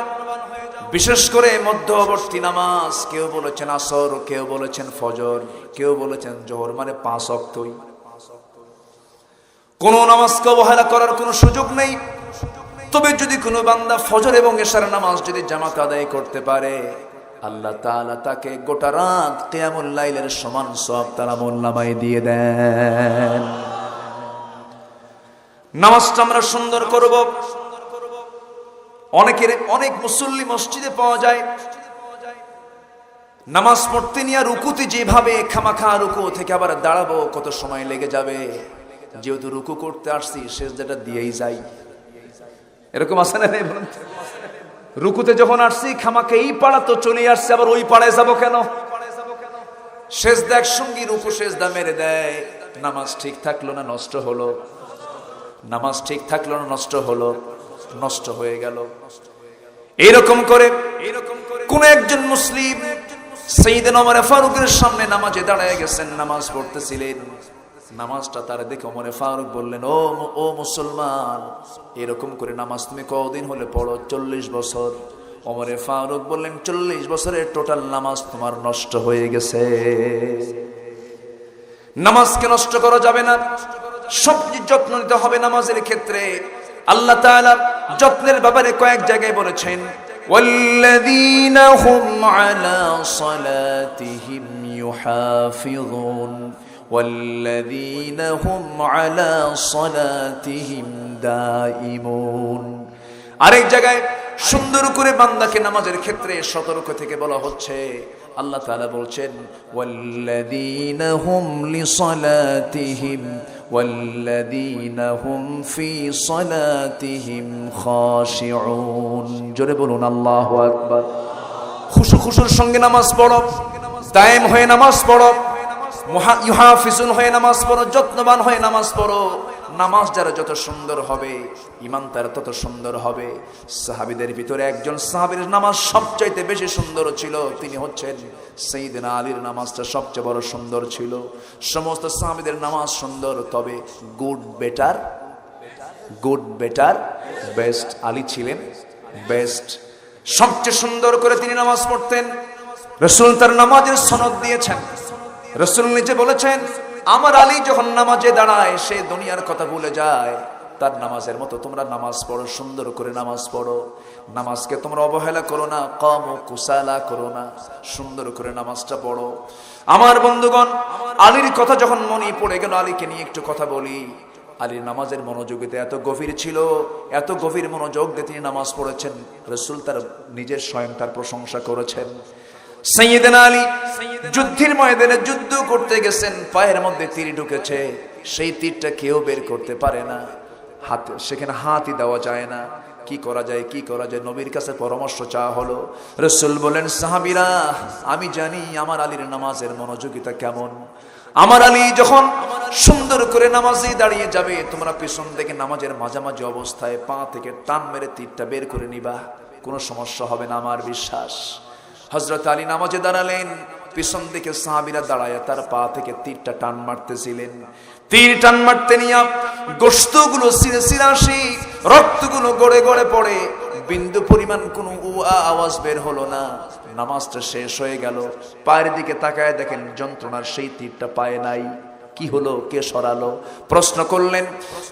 বিশেষ করে মধ্যবর্তী নামাজ। কেউ বলেছেন আসর, কেউ বলেছেন ফজর, কেউ বলেছেন জোহর, মানে 5 ওয়াক্তই। কোন নামাজকে অবহেলা করার কোনো সুযোগ নেই। তবে যদি কোনো বান্দা ফজর এবং এশার নামাজ যদি জামাত আদায় করতে পারে, আল্লাহ তাআলা তাকে গোটা রাত কিয়ামুল লাইলের সমান সওয়াব তার আমলনামায় দিয়ে দেন। নামাজটা আমরা সুন্দর করব। অনেক মুসল্লি মসজিদে পাওয়া যায়, নামাজ পড়তে নিয়ে রুকুতে যেভাবে খামাখা, রুকু থেকে আবার দাঁড়াবো কত সময় লেগে যাবে, যেহেতু রুকু করতে আসছি সেজদাটা দিয়েই যাই, এরকম আছে না? রুকুতে যখন আসছি খামাখা এই পাড়া তো চলে আসছে, আবার ওই পাড়ায় যাবো কেন? সেজদা একসঙ্গে রুকু সেজদা মেরে দেয়, নামাজ ঠিক থাকলো না, নষ্ট হলো। নামাজ ঠিক থাকলো না নষ্ট হলো, নষ্ট হয়ে গেল। এরকম করে কোন একজন মুসলিম সাইয়েদনা ওমর ফারুকের সামনে নামাজে দাঁড়ায় গেছেন, নামাজ পড়তেছিলেন। নামাজটা তার দেখে ওমর ফারুক বললেন, ও মুসলমান, এরকম করে নামাজ তুমি কতদিন হলে পড়ো? 40 বছর। ওমর ফারুক বললেন, 40 বছরের টোটাল নামাজ তোমার নষ্ট হয়ে গেছে। নামাজকে নষ্ট করা যাবে না, সবচেয়ে যত্ন নিতে হবে নামাজের ক্ষেত্রে। আল্লাহ তাআলা যত্নের ব্যাপারে কয়েক জায়গায় বলেছেন, ওয়াল্লাযীনা হুম আলা সালাতিহিম ইউহাফিযুন ওয়াল্লাযীনা হুম আলা সালাতিহিম দাঈমুন। আরেক জায়গায় সুন্দর করে বান্দাকে নামাজের ক্ষেত্রে সতর্ক থেকে বলা হচ্ছে। আল্লাহ তাআলা বলছেন, ওয়াল্লাযীনা হুম লিসালাতিহিম ওয়াল্লাযীনা হুম ফি সালাতিহিম খাশিউন। জোরে বলুন আল্লাহু আকবার। খুশুর সঙ্গে নামাজ পড়ো, দায়েম হয়ে নামাজ পড়ো, ইউহাফিজুন হয়ে নামাজ পড়ো, যত্নবান হয়ে নামাজ পড়ো। নামাজ যারা যত সুন্দর হবে, ঈমান তার তত সুন্দর হবে। সাহাবীদের ভিতরে একজন সাহাবীর নামাজ সবচাইতে বেশি সুন্দর ছিল, তিনি হচ্ছেন সাইয়েদনা আলীর নামাজটা সবচেয়ে বড় সুন্দর ছিল। সমস্ত সাহাবীদের নামাজ সুন্দর, তবে গুড বেটার বেস্ট আলী ছিলেন বেস্ট। সবচেয়ে সুন্দর করে তিনি নামাজ পড়তেন। রাসূল তার নামাজের সনদ দিয়েছেন। রাসূল নিজে বলেছেন, আমার আলী যখন নামাজে দাঁড়ায় সে দুনিয়ার কথা ভুলে যায়। তার নামাজের মতো তোমরা নামাজ পড়ো, সুন্দর করে নামাজ পড়ো। নামাজকে তোমরা অবহেলা করো না, কামু কুসালা করো না, সুন্দর করে নামাজটা পড়ো। আমার বন্ধুগণ, আলীর কথা যখন মনে পড়ে গেল, আলীকে নিয়ে একটু কথা বলি। আলীর নামাজের মনোযোগিতা এত গভীর ছিল, এত গভীর মনোযোগ দিয়ে তিনি নামাজ পড়েছেন। রাসূল তার নিজের স্বয়ং তার প্রশংসা করেছেন। সাইয়েদনা আলী যুদ্ধের ময়দানে যুদ্ধ করতে গেছেন, পায়ের মধ্যে তীর ঢুকেছে, সেই তীরটা কেউ বের করতে পারে না, হাতে সেখানে হাতই দেওয়া যায় না। কি করা যায়? নবীর কাছে পরামর্শ চাওয়া হলো। রাসূল বলেন, সাহাবীরা, আমি জানি আমার আলীর নামাজের মনোযোগিতা কেমন। আমার আলী যখন সুন্দর করে নামাজে দাঁড়িয়ে যাবে, তোমরা পিছন থেকে নামাজের মাঝামাঝি অবস্থায় পা থেকে টান মেরে তীরটা বের করে নিবা, কোনো সমস্যা হবে না, আমার বিশ্বাস। হযরত আলী নামাজে দাঁড়ালেন, পিছন দিকে সাহাবীরা দাঁড়ায় তার পা থেকে তীরটা টান মারতেছিলেন। তীর টান মারতে নিয়ে গোশতগুলো ছিঁড়ে আসি, রক্তগুলো গড়ে গড়ে পড়ে, বিন্দু পরিমাণ কোনো আওয়াজ বের হলো না। নামাজটা শেষ হয়ে গেল, পায়ের দিকে তাকায় দেখেন যন্ত্রণার সেই তীরটা পায়ে নাই। কি হলো? কে সরালো? প্রশ্ন করলেন,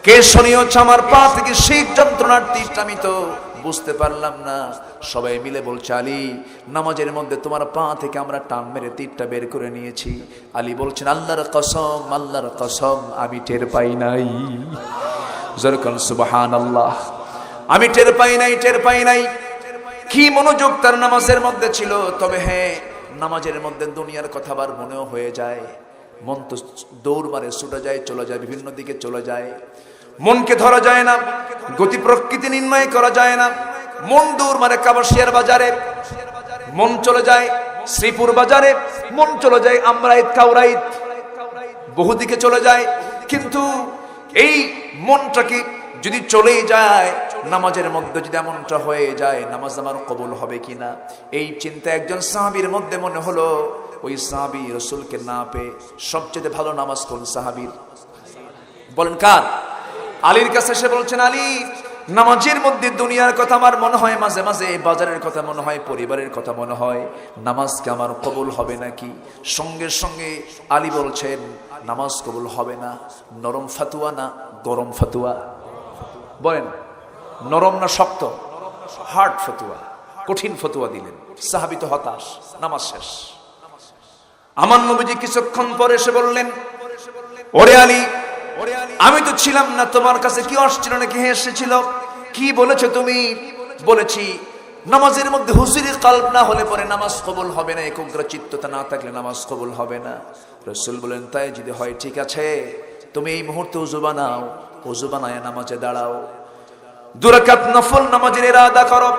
কে সরিয়েছে আমার পা থেকে সেই যন্ত্রণার তীরটা? আমি তো বুঝতে পারলাম না। সবাই মিলে বলছে, আলী, নামাজের মধ্যে তোমার পা থেকে আমরা টান মেরে তীরটা বের করে নিয়েছি। আলী বলছেন, আল্লাহর কসম, আমি টের পাই নাই। যরকন সুবহানাল্লাহ, আমি টের পাই নাই। কি মনোযোগ তার নামাজের মধ্যে ছিল। তবে হ্যাঁ, নামাজের মধ্যে দুনিয়ার কথা আবার মনেও হয়ে যায়। মন তো দৌড় মারে, ছুটে যায়, চলে যায়, বিভিন্ন দিকে চলে যায়। মনকে ধরা যায় না, গতি প্রকৃতি নির্ণয় করা যায় না। মন দৌড় মারে কাবাসিয়ার বাজারে, মন চলে যায় শ্রীপুর বাজারে, মন চলে যায় আমরাইত কাউরাইত, বহুদিকে চলে যায়। কিন্তু এই মনটাকে যদি চলেই যায়, নামাজের মধ্যে যদি এমনটা হয়ে যায়, নামাজ আমার কবুল হবে কিনা, এই চিন্তা একজন সাহাবীর মধ্যে মনে হলো। ওই সাহাবী রাসূলকে না পেয়ে সবচেয়ে ভালো নামাজ কোন সাহাবীর? বলেন কার? আলীর কাছে এসে বলছেন, আলী, নামাজের মধ্যে দুনিয়ার কথা আমার মনে হয়, মাঝে মাঝে বাজারের কথা মনে হয়, পরিবারের কথা মনে হয়, নামাজকে আমার কবুল হবে নাকি? সঙ্গে সঙ্গে আলী বলছেন, নামাজ কবুল হবে না। নরম ফাতুয়া না গরম ফাতুয়া? বলেন, নরম না শক্ত? হার্ড ফতুয়া, কঠিন ফতুয়া দিলেন। সাহাবী তো হতাশ, নামাজ শেষ। আমার নবীজি কিছুক্ষণ পরে এসে বললেন, ওরে আলী, আমি তো ছিলাম না, তোমার কাছে কি আসছিল নাকি এসেছিল? কি বলেছো তুমি? বলেছি, নামাজের মধ্যে হুজুরি কলব না হলে পরে নামাজ কবুল হবে না, একাগ্রচিত্ততা না থাকলে নামাজ কবুল হবে না। রাসূল বলেন, তাই যদি হয় ঠিক আছে, তুমি এই মুহূর্তে ওযু বানাও, ওযু বানায় নামাজে দাঁড়াও, 2 রাকাত নফল নামাজের ইরাদা করো।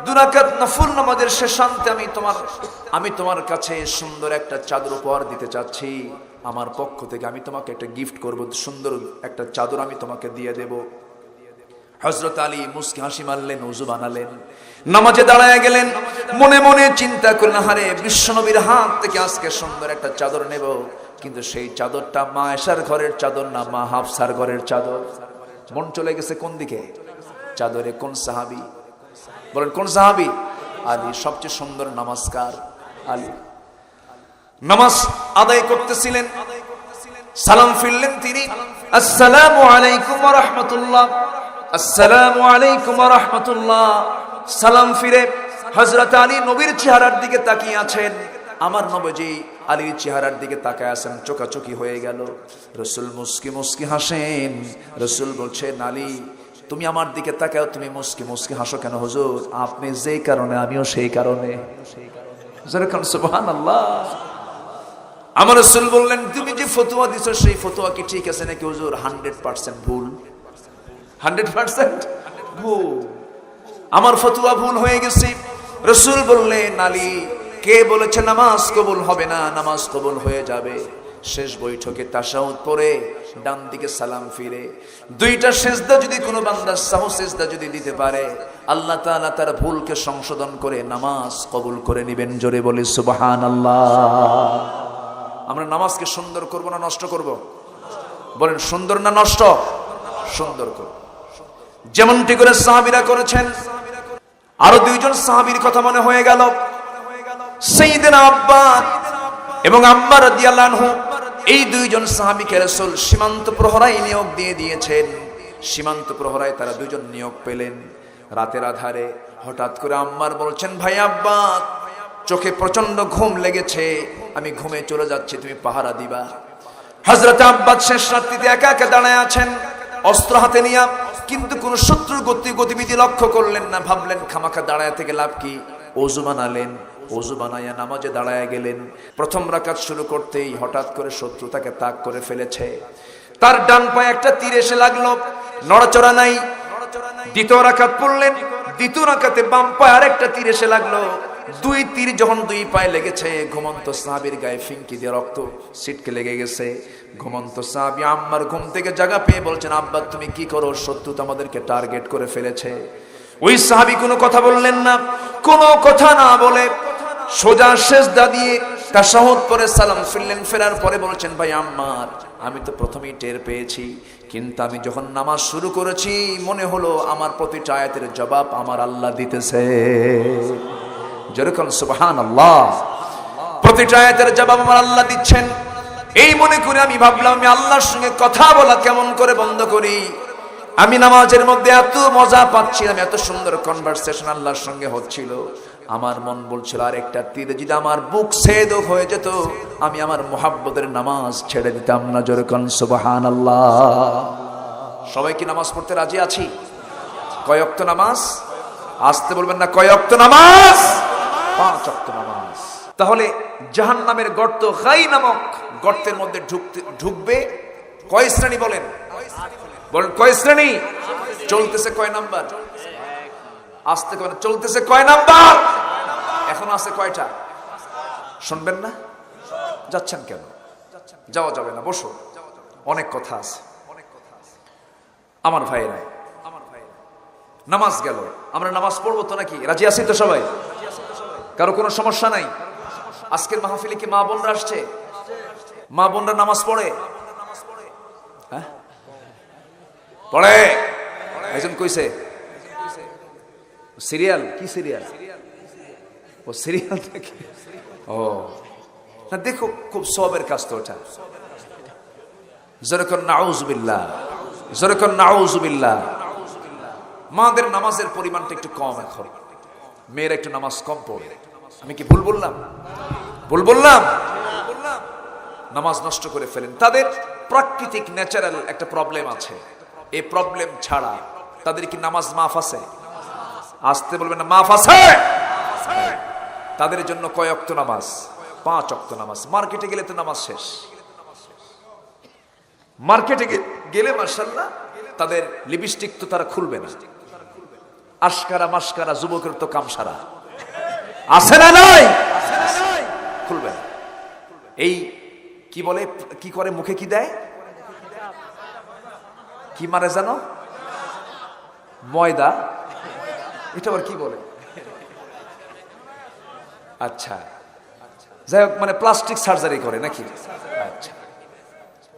2 রাকাত নফল নামাজের শেষান্তে আমি তোমার কাছে সুন্দর একটা চাদর উপহার দিতে চাচ্ছি। আমার পক্ষ থেকে আমি তোমাকে একটা গিফট করব, সুন্দর একটা চাদর আমি তোমাকে দিয়ে দেব। হযরত আলী মুস্কি হাসি মারলেন, ওযু বানালেন, নামাজে দাঁড়ায় গেলেন। মনে মনে চিন্তা করলেন, হারে বিশ্বনবীর হাত থেকে আজকে সুন্দর একটা চাদর নেব, কিন্তু সেই চাদরটা মা আয়েশার ঘরের চাদর না, মা হাফসার ঘরের চাদর। মন চলে গেছে কোন দিকে? চাদরে। কোন সাহাবী? বলেন কোন সাহাবী? আলী। সবচেয়ে সুন্দর নামাজকার আলী। নামাজ আদায় করতেছিলেন, সালাম ফিরলেন তিনি, আসসালামু আলাইকুম ওয়া রাহমাতুল্লাহ, আসসালামু আলাইকুম ওয়া রাহমাতুল্লাহ। সালাম ফিরে হযরত আলী নবীর চেহারার দিকে তাকিয়ে আছেন। আমার নবীজি আলীর চেহারার দিকে তাকায় আছেন, চোখাচোখি হয়ে গেল। রাসূল মুস্কি মুস্কি হাসেন। রাসূল বলছেন, আলী তুমি আমার দিকে তাকাও, তুমি মুস্কি মুস্কি হাসো কেন? হুজুর আপনি যেই কারণে আমিও সেই কারণে। সুবহানাল্লাহ। আমার রাসূল বললেন, তুমি যে ফতোয়া দিছো সেই ফতোয়া কি ঠিক আছে নাকি? হুজুর 100% ভুল। 100% ভুল। আমার ফতোয়া ভুল হয়ে গেছে। রাসূল বললেন, আলী কে বলেছে নামাজ কবুল হবে না? নামাজ কবুল হয়ে যাবে। শেষ বৈঠকে তাশাহুদ পড়ে ডান দিকে সালাম ফিরে দুইটা সিজদা যদি কোনো বান্দা সাহু সিজদা যদি দিতে পারে, আল্লাহ তাআলা তার ভুলকে সংশোধন করে নামাজ কবুল করে নেবেন। জোরে বলি সুবহানাল্লাহ। আমরা নামাজকে সুন্দর করব না নষ্ট করব? বলেন সুন্দর না নষ্ট? সুন্দর করব, যেমনটি করে সাহাবীরা করেছেন। আরো দুইজন সাহাবীর কথা মনে হয়ে গেল, সাইয়েদনা আব্বাস এবং আম্মার রাদিয়াল্লাহু আনহু। এই দুইজন সাহাবীকে রাসূল সীমান্ত প্রহরায় নিয়োগ দিয়ে দিয়েছেন। সীমান্ত প্রহরায় তারা দুইজন নিয়োগ পেলেন। রাতের আধারে হঠাৎ করে আম্মার বলছেন, ভাই আব্বাস চোখে প্রচন্ড ঘুম লেগেছে, আমি ঘুমে চলে যাচ্ছি, তুমি পাহারা দিবা। হযরত আব্বাস শেষ রাত্রিতে একা একা দাঁড়ায় আছেন অস্ত্র হাতে নিয়ে, কিন্তু কোন শত্রুর গতিবিধি লক্ষ্য করলেন না। ভাবলেন খামাখা দাঁড়ায় থেকে লাভ কি? ওযু বানালেন, ওযু বানাইয়া নামাজে দাঁড়ায় গেলেন। প্রথম রাকাত শুরু করতেই হঠাৎ করে শত্রু তাকে তাক করে ফেলেছে। তার ডান পায়ে একটা তীর এসে লাগলো, নড়াচড়া নাই। দ্বিতীয় রাকাত পড়লেন, দ্বিতীয় রাকাতে বাম পায়ে আরেকটা তীর এসে লাগলো। দুই তীর যখন দুই পায়ে লেগেছে, ঘুমন্ত সাহাবীর গায়ে ফিনকি দিয়ে রক্ত ছিটকে লেগে গেছে। ঘুমন্ত সাহাবী আম্মার ঘুম থেকে জাগা পেয়ে বলছেন, আব্বা তুমি কি করো? শত্রু তো আমাদেরকে টার্গেট করে ফেলেছে। ওই সাহাবী কোনো কথা বললেন না, কোনো কথা না বলে সোজা সিজদা দিয়ে তাশাহুদ পরে সালাম ফিরলেন। ফেরার পরে বলছেন, ভাই আম্মার আমি তো প্রথমেই টের পেয়েছি, কিন্তু আমি যখন নামাজ শুরু করেছি মনে হলো আমার প্রতিটা আয়াতের জবাব আমার আল্লাহ দিতেছে। যেরকম সুবহানাল্লাহ, প্রতিটা আয়াতের জবাব আমার আল্লাহ দিচ্ছেন। এই মনে করে আমি ভাবলাম আমি আল্লাহর সঙ্গে কথা বলা কেমন করে বন্ধ করি। আমি নামাজের মধ্যে এত মজা পাচ্ছিলাম, এত সুন্দর কনভারসেশন আল্লাহর সঙ্গে হচ্ছিল। আমার মন বলছিল আর একটা তীরে যদি আমার বুক ছেদ হয়ে যেত, আমি আমার মুহাব্বতের নামাজ ছেড়ে দিতাম না। যেরকম সুবহানাল্লাহ। সবাই কি নামাজ পড়তে রাজি আছি? কয় ওয়াক্ত নামাজ? আসতে বলবেন না, কয় ওয়াক্ত নামাজ? 5 ওয়াক্ত নামাজ। তাহলে জাহান্নামের গর্ত গাই নামক গর্তের মধ্যে ঢুকবে কয় শ্রেণী? বলেন বলেন কয় শ্রেণী? চলতেছে কয় নাম্বার? আসতে করে চলতেছে কয় নাম্বার? এখন আছে কয়টা? শুনবেন না? যাচ্ছেন কেন? যাওয়া যাবে না, বসো, অনেক কথা আছে। আমার ভাইরা, নামাজ গেল, আমরা নামাজ পড়বো তো নাকি? রাজি আছি তো সবাই? কারো কোনো সমস্যা নাই? আজকের মাহফিলে কি মা বোনরা আসছে? মা বোনরা নামাজ পড়ে? হ্যাঁ পড়ে। একজন কইছে সিরিয়াল। কি সিরিয়াল? ও সিরিয়াল দেখে। ও না, দেখো খুব সওয়াবের কাজ তো ওটা। যেরকম নাউযুবিল্লাহ, যেরকম নাউযুবিল্লাহ। মাদের নামাজের পরিমাণটা একটু কম এখন, মেয়েরা একটু নামাজ কম পড়ে। আমি কি ভুল বললাম? ভুল বললাম? নামাজ নষ্ট করে ফেলেন। তাদের প্রাকৃতিক ন্যাচারাল একটা প্রবলেম আছে, এই প্রবলেম ছাড়া তাদের কি নামাজ মাফ আছে? আসতে বলবেন না, মাফ আছে। তাদের জন্য কয় ওয়াক্ত নামাজ? 5 ওয়াক্ত নামাজ। মার্কেটে গেলে তো নামাজ শেষ। মার্কেটে গেলে মাশাআল্লাহ তাদের লিপস্টিক তো তারা খুলবে না। আশকারা মাশকারা যুবকের তো কাম সারা আছে না নাই? খুলবে না। এই কি বলে, কি করে, মুখে কি দেয়, কি মারে জানো, ময়দা, এটা আবার কি বলে, আচ্ছা যাই হোক, মানে প্লাস্টিক সার্জারি করে নাকি, আচ্ছা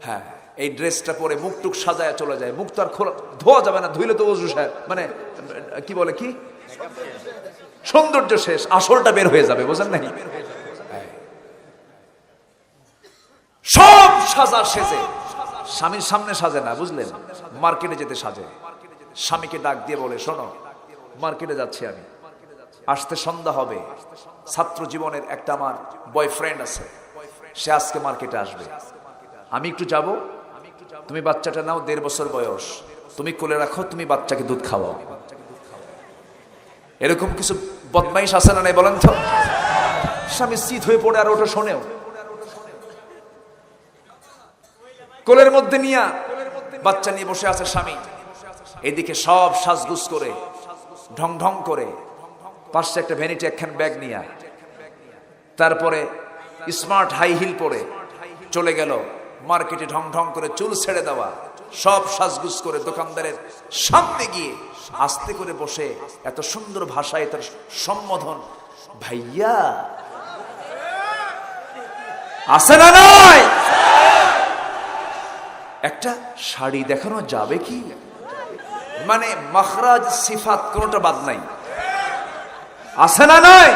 হ্যাঁ, এই ড্রেসটা পরে মুখ টুক সাজায় চলে যায়, মুখ তো আর খোলা, ধোয়া যাবে না, ধুইলে তো ওযু শেষ, মানে কি বলে, কি সৌন্দর্য শেষ, আসলটা বের হয়ে যাবে, বুঝেন নাই, সব সাজা সেজে স্বামীর সামনে সাজে না, বুঝলেন, মার্কেটে যেতে সাজে, স্বামীকে ডাক দিয়ে বলে, শোনো মার্কেটে যাচ্ছি আমি, আসতে সন্ধ্যা হবে, ছাত্র জীবনের একটা আমার বয়ফ্রেন্ড আছে, সে আজকে মার্কেটে আসবে, আমি একটু যাব, তুমি বাচ্চাটা নাও, 1.5 বছর বয়স, তুমি কোলে রাখো, তুমি বাচ্চাকে দুধ খাওয়াও। এরকম কিছু বদমাইশ আছে না নাই বলেন তো? স্বামী চিত হয়ে পড়ে আর ওটা শোনেও, কোলের মধ্যে নিয়া বাচ্চা নিয়ে বসে আছে স্বামী, এদিকে সব সাজগুজ করে ঢং ঢং করে, পাশে একটা ভ্যানিটি একখান ব্যাগ নিয়া, তারপরে স্মার্ট হাই হিল পরে চলে গেল মার্কেটে, ঢং ঢং করে চুল ছেড়ে দেওয়া, সব সাজগুজ করে দোকানদারের সামনে গিয়ে আস্তে করে বসে এত সুন্দর ভাষায় তার সম্বোধন, ভাইয়া আছে না নয়, একটা শাড়ি দেখানো যাবে কি, মানে মাখরাজ সিফাত কোনটা বাদ নাই, আছে না নয়,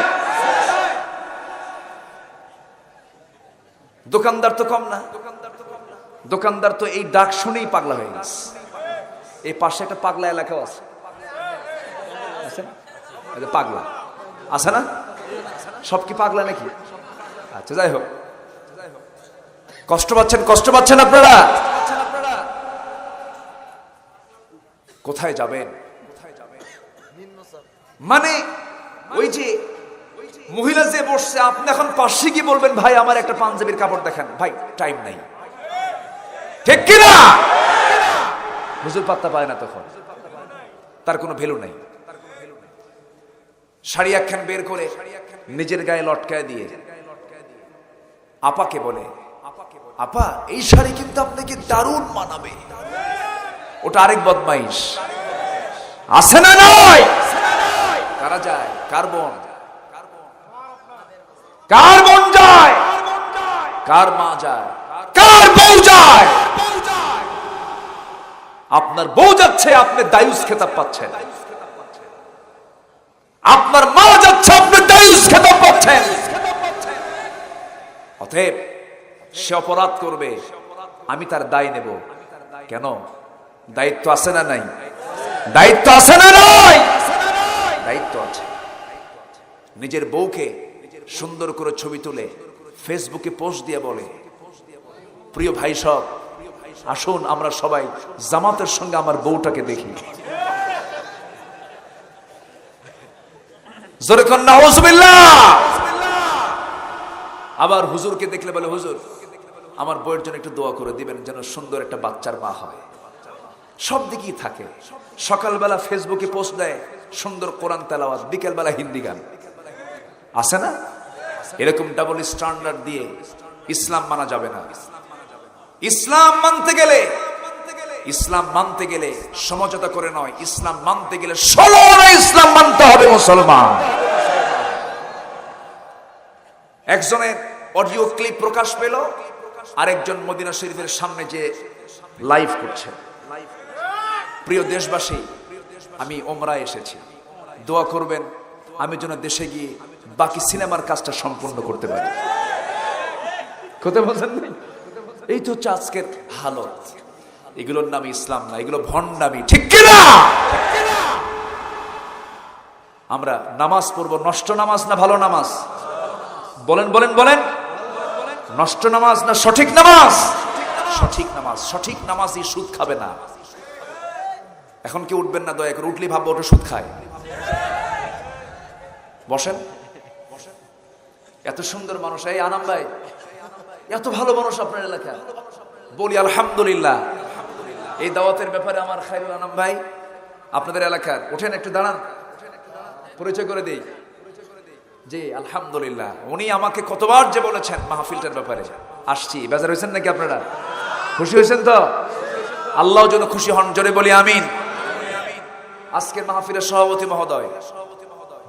দোকানদার তো কম না, দোকানদার তো এই ডাক শুনেই পাগলা হয়ে গেছে, এই পাশে একটা পাগলা এলাকাও আছে, পাগলা আছে না, সব কি পাগলা নাকি, আচ্ছা যাই হোক, কষ্ট পাচ্ছেন আপনারা, কোথায় যাবেন, মানে ওই যে মহিলা যে বসছে, আপনি এখন পাশে গিয়ে বলবেন, ভাই আমার একটা পাঞ্জাবির কাপড় দেখান, ভাই টাইম নাই, ঠিক কিনা, হুজুর পাত্তা পায় না, তখন তার কোনো ভ্যালু নাই, শাড়ি একখান বের করে নিজের গায়ে লটকায় দিয়ে আপাকে বলে, আপা এই শাড়ি কিন্তু আপনাকে দারুণ মানাবে, ওটা আরেক বদমাইশ, আছে না নয়, কারা যায়, কার বোন যায়, কার মা যায়, কার বউ যায়, আপনার বউ যাচ্ছে, আপনি দায়ুস খেতাব পাচ্ছেন, আপনার মা যাচ্ছে, আপনি দায়ুস খেতাব পাচ্ছেন, অতএব সে অপরাধ করবে, আমি তার দায় নেব, কেন, দায়িত্ব আছে না নাই, দায়িত্ব আছে না নাই, দায়িত্ব আছে, নিজের বউকে সুন্দর করে ছবি তুলে ফেসবুকে পোস্ট দিয়ে বলে, প্রিয় ভাই সব আসুন আমরা সবাই জামাতের সঙ্গে আমার বউটাকে দেখি, জোরে কর নাউজুবিল্লাহ, আবার হুজুরকে দেখলে বলে, হুজুর আমার বউয়ের জন্য একটু দোয়া করে দিবেন, যেন সুন্দর একটা বাচ্চার মা হয়, সব দিকেই থাকে, সকালবেলা ফেসবুকে পোস্ট দেয় সুন্দর কোরআন তেলাওয়াত, বিকেলবেলা হিন্দি গান, আছে না, এরকম ডাবল স্ট্যান্ডার্ড দিয়ে ইসলাম মানা যাবে না, ইসলাম মানতে গেলে সমঝোতা করে নয়, ইসলাম মানতে গেলে 16 ইসলাম মানতে হবে মুসলমান। একজনের অডিও ক্লিপ প্রকাশ পেল, আরেকজন মদিনা শরীফের সামনে যে লাইভ করছে, প্রিয় দেশবাসী আমি ওমরায় এসেছি, দোয়া করবেন আমি যেন দেশে গিয়ে বাকি সিনেমার কাজটা সম্পূর্ণ করতে পারি, কোথায় বলছেন, এই তো হচ্ছে আজকের হালত, এগুলোর নাম ইসলাম না, এগুলো ভণ্ডামি, ঠিক কিনা, আমরা নামাজ পড়বো, নষ্ট নামাজ না ভালো নামাজ, বলেন বলেন বলেন, নষ্ট নামাজ না সঠিক নামাজ, সঠিক নামাজ, সঠিক নামাজই সুদ খাবে না, এখন কি উঠবেন না, দয়া করে, উঠলি ভাববো ওটা সুদ খায়, বসেন, এত সুন্দর মানুষ, এই আনাম ভাই এত ভালো মানুষ আপনার এলাকা, বলি আলহামদুলিল্লাহ, এই দাওয়াতের ব্যাপারে আমার খায়রুল আনাম ভাই আপনাদের এলাকার, ওঠেন একটু দাঁড়ান, পরিচয় করে দেই, জি আলহামদুলিল্লাহ, উনি আমাকে কতবার যে বলেছেন মাহফিলটার ব্যাপারে, আসছি। বেজার হয়েছেন নাকি আপনারা? খুশি হয়েছেন তো? আল্লাহ যেন খুশি হন, জোরে বলি আমিন। আজকের মাহফিলের সভাপতি মহোদয়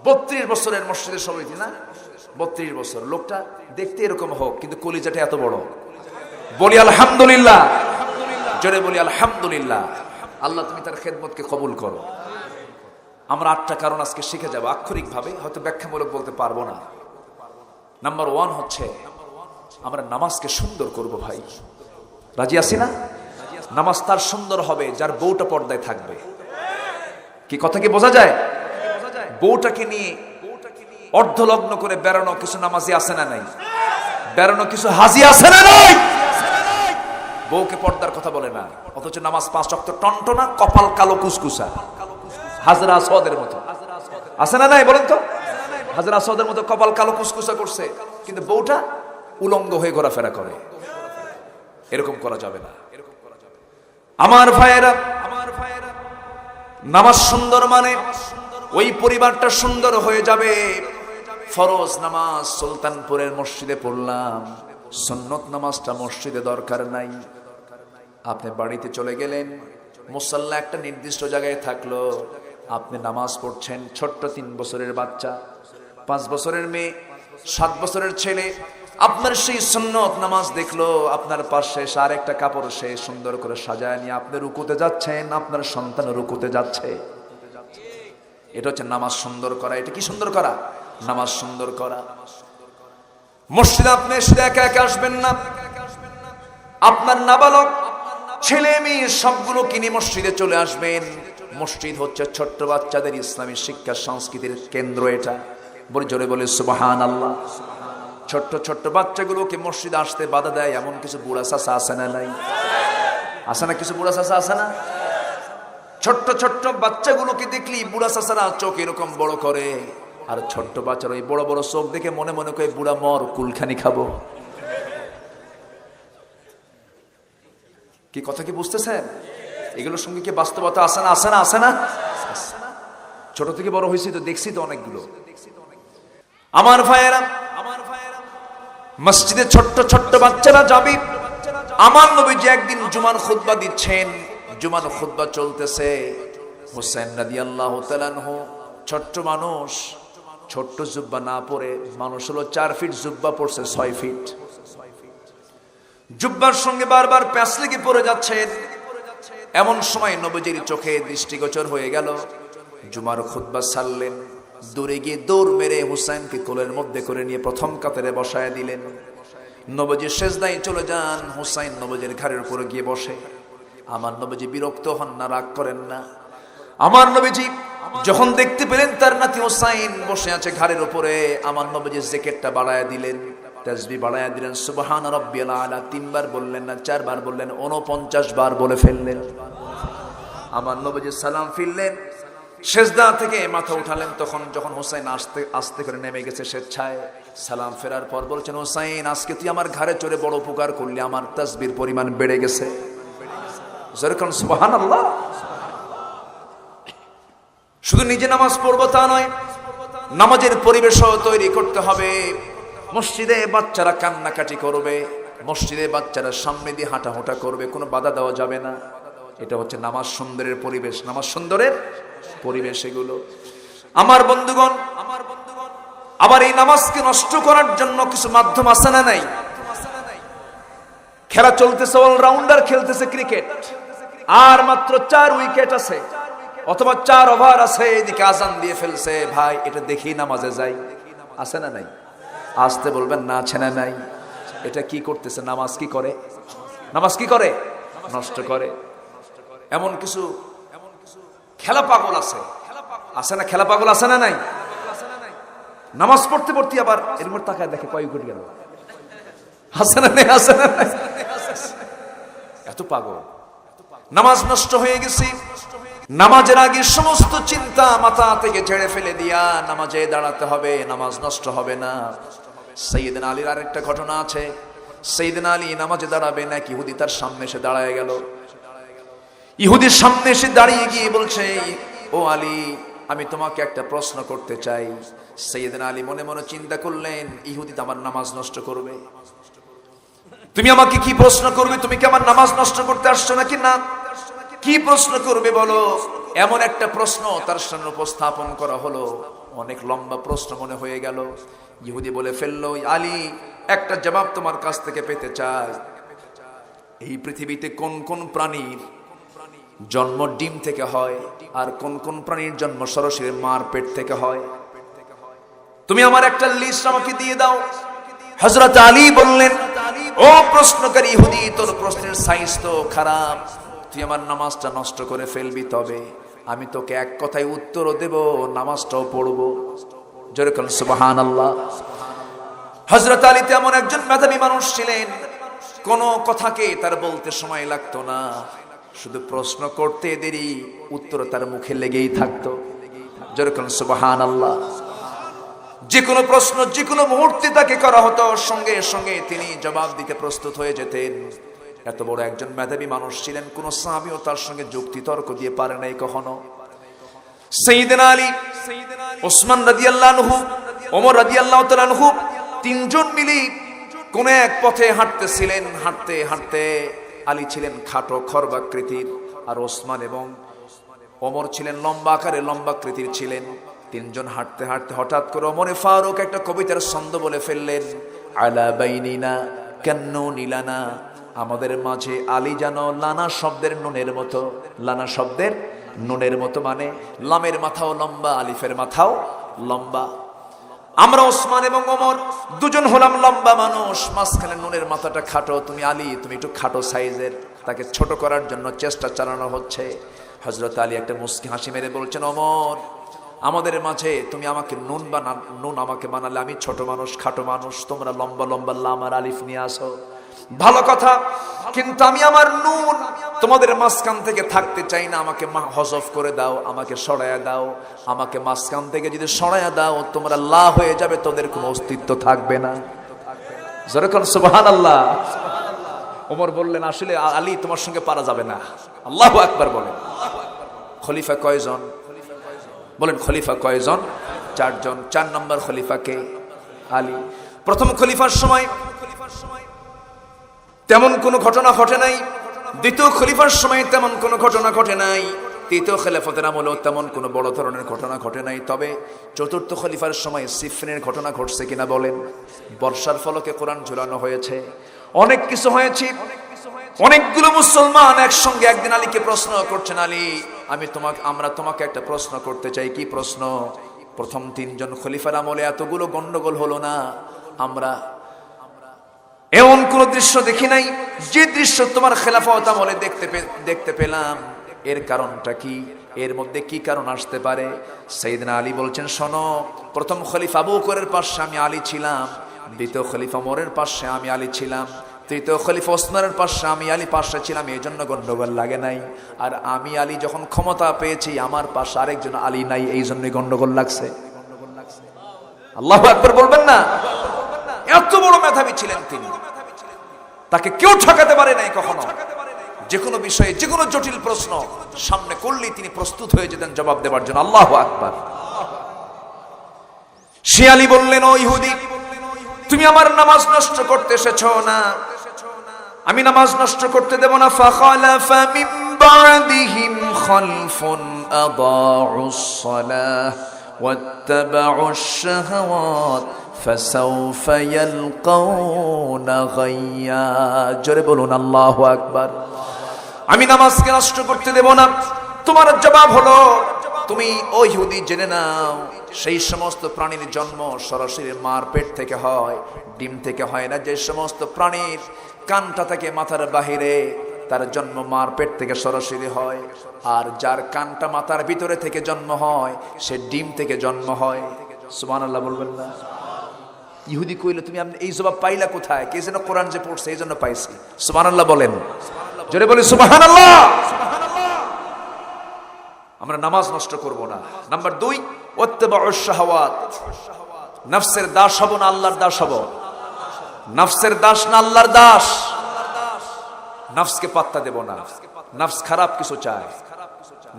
32 বছরের মসজিদের সভাপতি না? 32 বছর। লোকটা দেখতে এরকম হোক, কিন্তু কলিজাটা এত বড়। বলি আলহামদুলিল্লাহ, জোরে বলি আলহামদুলিল্লাহ। আল্লাহ তুমি তার খেদমতকে কবুল করো। আমরা 8টা কারণ আজকে শিখে যাব আক্ষরিক ভাবে, হয়তো ব্যাখ্যামূলক বলতে পারবো না। নাম্বার 1 হচ্ছে আমরা নামাজকে সুন্দর করব। ভাই রাজি আছি না? নামাজ তার সুন্দর হবে যার বউটা পর্দায় থাকবে। কি কথা কি বোঝা যায়? বউটাকে নিয়ে অর্ধলগ্ন করে বেড়ানো কিছু নামাজি আছে না নাই? বেড়ানো কিছু হাজি আছে না নাই? বউকে পর্দার কথা বলে না, অথচ নামাজ 5 ওয়াক্ত টনটনা, কপাল কালো কুসকুসা, হাজরা আসওয়াদের মতো আছে না নাই? বলেন তো, হাজরা আসওয়াদের মতো কপাল কালো কুসকুসা করছে, কিন্তু বউটা উলঙ্গ হয়ে ঘোরাফেরা করে। এরকম করা যাবে না। আমার ভাইয়েরা, নামাজ সুন্দর মানে ওই পরিবারটা সুন্দর হয়ে যাবে। ফরজ নামাজ সুলতানপুরের মসজিদে পড়লাম, সুন্নত নামাজটা মসজিদে দরকার নাই। আপনি বাড়িতে চলে গেলেন, মুসাল্লা একটা নির্দিষ্ট জায়গায় থাকলো, আপনি নামাজ পড়ছেন। ছোট্ট 3 বছরের বাচ্চা, 5 বছরের মেয়ে, 7 বছরের ছেলে আপনার সেই সুন্নত নামাজ দেখলো, আপনার পাশে আরেকটা কাপড় সে সুন্দর করে সাজায় নিয়ে আপনি রুকুতে যাচ্ছেন, আপনার সন্তান রুকুতে যাচ্ছে। এটা হচ্ছে নামাজ সুন্দর করা। এটা কি সুন্দর করা? নামাজ সুন্দর করা। মসজিদে আপনি শুধু একা একা আসবেন না, আপনার নাবালক ছেলে মেয়ে সবগুলো কিনে মসজিদে চলে আসবেন। মসজিদ হচ্ছে ছোট্ট বাচ্চাদের ইসলামী শিক্ষা সংস্কৃতির কেন্দ্র। এটা বলে জোরে বলে সুবহানাল্লাহ। ছোট্ট ছোট্ট বাচ্চাগুলোকে মসজিদে আসতে বাধা দেয় এমন কিছু বুড়া চাচা আছে না নাই? আছে না? কিছু বুড়া চাচা আছে না? ছোট্ট ছোট্ট বাচ্চাগুলোকে দেখলি বুড়া চাচারা চোখ এরকম বড় করে, আর ছোট্ট বাচ্চার ওই বড় বড় চোখ দেখে মনে মনে করে বুড়া মর, কুলখানি খাবো। কি কথা কি বুঝতেছেন? এগুলোর সঙ্গে কি বাস্তবতা আছে না? আছে না? আছে না? ছোট থেকে বড় হয়েছি তো, দেখছি তো অনেকগুলো। আমার ভাইয়েরা, মসজিদে ছোট্ট ছোট্ট বাচ্চারা যাবে। আমার নবীজি একদিন জুমার খুতবা দিচ্ছেন, জুমার খুতবা চলতেছে। হুসাইন রাদিয়াল্লাহু তাআলা আনহু ছোট্ট মানুষ, ছোট্ট জুব্বা না পরে, মানুষ হলো 4 ফিট, জুব্বা পড়ছে 6 ফিট। জুব্বার সঙ্গে বারবার প্যাঁচ লেগে পড়ে যাচ্ছেন। এমন সময় নবীজির চোখে দৃষ্টিগোচর হয়ে গেল। জুমার খুতবা ছাড়লেন, দূরে গিয়ে দৌড় মেরে হুসাইনকে কোলের মধ্যে করে নিয়ে প্রথম কাতারে বসায় দিলেন। নবীজি সেজদায় চলে যান, হুসাইন নবীজির ঘাড়ের উপরে গিয়ে বসে। আমার নবীজি বিরক্ত হন না, রাগ করেন না। আমার নবীজি যখন দেখতে পেলেন তার নাতি হুসাইন বসে আছে ঘাড়ের উপরে, আমার নবীজি জ্যাকেটটা বাড়ায় দিলেন, তাসবিহ বাড়ায় দিলেন, সুবহান রাব্বিয়াল আলা 3 বার বললেন না 4 বার বললেন, 49 বার বলে ফেললেন। আমার নবীজি সালাম ফিরলেন, সেজদা থেকে মাথা উঠালেন। তখন যখন হুসাইন আস্তে আস্তে করে নেমে গেছে স্বেচ্ছায়, সালাম ফেরার পর বলছেন, হুসাইন আজকে তুই আমার ঘাড়ে চড়ে বড় উপকার করলি, আমার তাসবিহর পরিমাণ বেড়ে গেছে। যেরকম সুবহানাল্লাহ। শুধু নিজে নামাজ পড়বো তা নয়, নামাজের পরিবেশও তৈরি করতে হবে। মসজিদে বাচ্চারা কান্নাকাটি করবে, মসজিদে বাচ্চারা সামনে দিয়ে হাঁটাহুটা করবে, কোনো বাধা দেওয়া যাবে না। এটা হচ্ছে নামাজ সুন্দরের পরিবেশ, নামাজ সুন্দরের পরিবেশ এগুলো। আমার বন্ধুগণ, আবার এই নামাজকে নষ্ট করার জন্য কিছু মাধ্যম আছে না নাই? খেলা চলতেছে, অলরাউন্ডার খেলতেছে ক্রিকেট, আর মাত্র 4 উইকেট আছে অথবা 4 ওভার আছে, এদিকে আজান দিয়ে ফেলছে। ভাই এটা দেখি নামাজে যাই, আছে না নাই? আসতে বলবেন না, আছে না নাই? এটা কি করতেছে? নামাজ কি করে? নামাজ কি করে? নষ্ট করে। এমন কিছু খেলা পাগল আছে, আছে না? খেলা পাগল আছে না নাই? নামাজ পড়তে পড়তে আবার এর মধ্যে তাকায় দেখে কয় উইকেট গেল, আছে না নাই? আছে না নাই? এত পাগল, নামাজ নষ্ট হয়ে গেছে। নামাজের আগে সমস্ত চিন্তা মাথা থেকে ঝেড়ে ফেলে দিয়া নামাজে দাঁড়াতে হবে, নামাজ নষ্ট হবে না। সাইয়েদনা আলীর আরেকটা ঘটনা আছে। সাইয়েদনা আলী নামাজে দাঁড়াবে না, ইহুদি তার সামনে এসে দাঁড়ায় গেল। ইহুদির সামনে এসে দাঁড়িয়ে গিয়ে বলছে, ও আলী, আমি তোমাকে একটা প্রশ্ন করতে চাই। সাইয়েদনা আলী মনে মনে চিন্তা করলেন, ইহুদি তো আমার নামাজ নষ্ট করবে। তুমি আমাকে কি প্রশ্ন করবে? তুমি কি আমার নামাজ নষ্ট করতে আসছো নাকি? না, কি প্রশ্ন করবে বলো? এমন একটা প্রশ্ন তার সামনে উপস্থাপন করা হলো, অনেক লম্বা প্রশ্ন মনে হয়ে গেল। ইহুদি বলে ফেললো, আলী, একটা জবাব তোমার কাছ থেকে পেতে চাই। এই পৃথিবীতে কোন কোন প্রাণীর জন্ম ডিম থেকে হয়, আর কোন কোন প্রাণীর জন্ম সরাসরি মার পেট থেকে হয়? তুমি আমার একটা লিস্ট আমাকে দিয়ে দাও। হযরত আলী বললেন, ও প্রশ্নকারী ইহুদি, তোর প্রশ্নের সাইজ তো খারাপ, তুই আমার নামাজটা নষ্ট করে ফেলবি। তবে আমি তোকে এক কথায় উত্তরও দেব, নামাজটাও পড়বো। জোরে বলুন সুবহানাল্লাহ। হযরত আলী তেমন একজন মেধাবী মানুষ ছিলেন, কোনো কথাকে তার বলতে সময় লাগতো না, শুধু প্রশ্ন করতে দেরি, উত্তর তার মুখে লেগেই থাকতো। জোরে বলুন সুবহানাল্লাহ। যে কোনো প্রশ্ন যে কোনো মুহূর্তে তাকে করা হতো, সঙ্গে সঙ্গে তিনি জবাব দিতে প্রস্তুত হয়ে যেতেন। এত বড় একজন মেধাবী মানুষ ছিলেন, কোন সাহাবীও তার সঙ্গে যুক্তি তর্ক দিয়ে পারে নাই কখনো। সাইয়েদনা আলী, ওসমান রাদিয়াল্লাহু আনহু, ওমর রাদিয়াল্লাহু তাআলা আনহু, তিনজন মিলে কোন এক পথে হাঁটতেছিলেন। হাঁটতে হাঁটতে আলী ছিলেন খাটো খর্বাকৃতির, আর ওসমান এবং ওমর ছিলেন লম্বা আকারে লম্বাকৃতির ছিলেন। তিনজন হাঁটতে হাঁটতে হঠাৎ করে ওমরে ফারুক একটা কবিতার ছন্দ বলে ফেললেন, আলা বাইনিনা কান্নু নিলানা, আমাদের মাঝে আলী যেন লানা শব্দের নুনের মতো। লানা শব্দের নুনের মতো মানে লামের মাথাও লম্বা, আলিফের মাথাও লম্বা। আমরা ওসমান এবং ওমর দুজন হলাম লম্বা মানুষ, মাঝখানে নুনের মাথাটা খাটো। তুমি আলী, তুমি একটু খাটো সাইজের, তাকে ছোট করার জন্য চেষ্টা চালানো হচ্ছে। হযরত আলী একটা মুস্কি হাসি মেরে বলছেন, ওমর, আমাদের মাঝে তুমি আমাকে নুন আমাকে বানালে আমি ছোট মানুষ, খাটো মানুষ, তোমরা লম্বা লম্বা লাম আর আলিফ নিয়ে আসো, ভালো কথা, কিন্তু আমি আমার নুন তোমাদের মাঝখান থেকে থাকতে চাই না, আমাকে হযফ করে দাও, আমাকে সরায়া দাও। আমাকে মাঝখান থেকে যদি সরায়া দাও, তোমরা লা হয়ে যাবে, তোদের কোনো অস্তিত্ব থাকবে না। জোরে বলুন সুবহানাল্লাহ। ওমর বললেন, আসলে আলী, তোমার সঙ্গে পারা যাবে না। আল্লাহু আকবার বলেন। খলিফা কয়জন বলেন? খলিফা কয়জন? চারজন। 4 নম্বর খলিফা কে? আলী। প্রথম খলিফার সময় তেমন কোনো ঘটনা ঘটে নাই, দ্বিতীয় খলিফার সময় তেমন কোনো ঘটনা ঘটে নাই, তৃতীয় খেলাফতের আমলেও তেমন কোনো বড় ধরনের ঘটনা ঘটে নাই। তবে চতুর্থ খলিফার সময় সিফিনের ঘটনা ঘটছে কিনা বলেন? বর্ষার ফলকে কোরআন ঝুলানো হয়েছে, অনেক কিছু হয়েছে। অনেকগুলো মুসলমান একসঙ্গে একদিন আলীকে প্রশ্ন করছেন, আলী, আমরা তোমাকে একটা প্রশ্ন করতে চাই। কি প্রশ্ন? প্রথম 3 জন খলিফার আমলে এতগুলো গন্ডগোল হলো না, আমরা এমন কোন দৃশ্য দেখি নাই যে দৃশ্য তোমার খেলাফত আমলে দেখতে পেলাম। এর কারণটা কি? এর মধ্যে কি কারণ আসতে পারে? সাইয়েদনা আলী বলছেন, শোনো, প্রথম খলিফা আবু বকরের পাশে আমি আলী ছিলাম, দ্বিতীয় খলিফা ওমরের পাশে আমি আলী ছিলাম, তৃতীয় খলিফা ওসমানের পাশে আমি আলী পাশে ছিলাম, এই জন্য গন্ডগোল লাগে নাই। আর আমি আলী যখন ক্ষমতা পেয়েছি, আমার পাশে আরেকজন আলী নাই, এই জন্যই গন্ডগোল লাগছে। আল্লাহু আকবার বলবেন না? এত বড় মেধাবী ছিলেন তিনি, তাকে কেউ ঠকাতে পারে নাই কখনো। যে কোনো বিষয়ে যে কোনো জটিল প্রশ্ন সামনে করলেই তিনি প্রস্তুত হয়ে যেতেন জবাব দেওয়ার জন্য। আল্লাহু আকবার। সে আলী বললেন, ও ইহুদি, তুমি আমার নামাজ নষ্ট করতে এসেছো না, আমি নামাজ নষ্ট করতে দেব না। ফাখালাফা মিন বা'দিহিম খালফুন আদাউস সালাহ ওয়াত্তাবাউশ শাহাওয়াত ফাসাউফা ইয়ালকাউনা গায়্যা। জোরে বলুন আল্লাহু আকবার। আমি নামাজকে নষ্ট করতে দেব না। তোমার জবাব হলো, তুমি ও ইহুদি জেনে নাও, সেই সমস্ত প্রাণীর জন্ম সরাসরি মার পেট থেকে হয়, ডিম থেকে হয় না। যে সমস্ত প্রাণীর কানটা থেকে মাথার বাহিরে, তার জন্ম মার পেট থেকে সরাসরি হয়। আর যার কানটা মাথার ভিতরে থেকে জন্ম হয়, সে ডিম থেকে জন্ম হয়। সুবহানাল্লাহ বলবেন না? ইহুদি কইল, তুমি এই জবাব পাইলা কোথায়? কে যেন কোরআন যে পড়ছে, এই জন্য পাইছি। সুবহানাল্লাহ বলেন, জোরে বলি সুবহানাল্লাহ। আমরা নামাজ নষ্ট করব না। নাম্বার 2, ওয়াত্তাবাউশ শাহাওয়াত। নফসের দাস হব না আল্লাহর দাস হব? নফসের দাস না আল্লাহর দাস? নফসকে পাত্তা দেব না। নফস খারাপ কিছু চায়,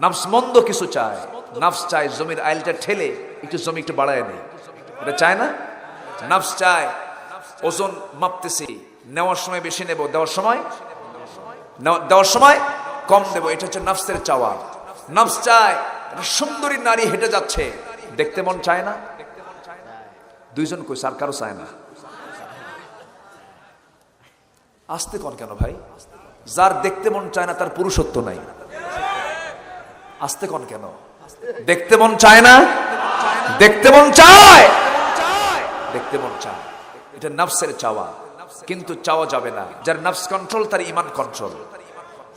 নফস মন্দ কিছু চায়। নফস চায় জমির আইলটা ঠেলে একটু জমি একটু বাড়ায় নেই, এটা চায় না? নফস চায় ওজন মাপতেছি, নেওয়ার সময় বেশি নেব, দেওয়ার সময় কম দেব। এটা হচ্ছে নফসের চাওয়া। নফস চায় একটা সুন্দরী নারী হেঁটে যাচ্ছে, দেখতে মন চায় না? দুইজন কইছে, আর কারো চায় না। আসতে কোন কেন ভাই? যার দেখতে মন চায় না তার পুরুষত্ব নাই। আসতে কোন কেন? দেখতে মন চায় না, দেখতে মন চায়, দেখতে মন চায়। এটা নফসের চাওয়া, কিন্তু চাওয়া যাবে না। যার নফস কন্ট্রোল তার ঈমান কন্ট্রোল।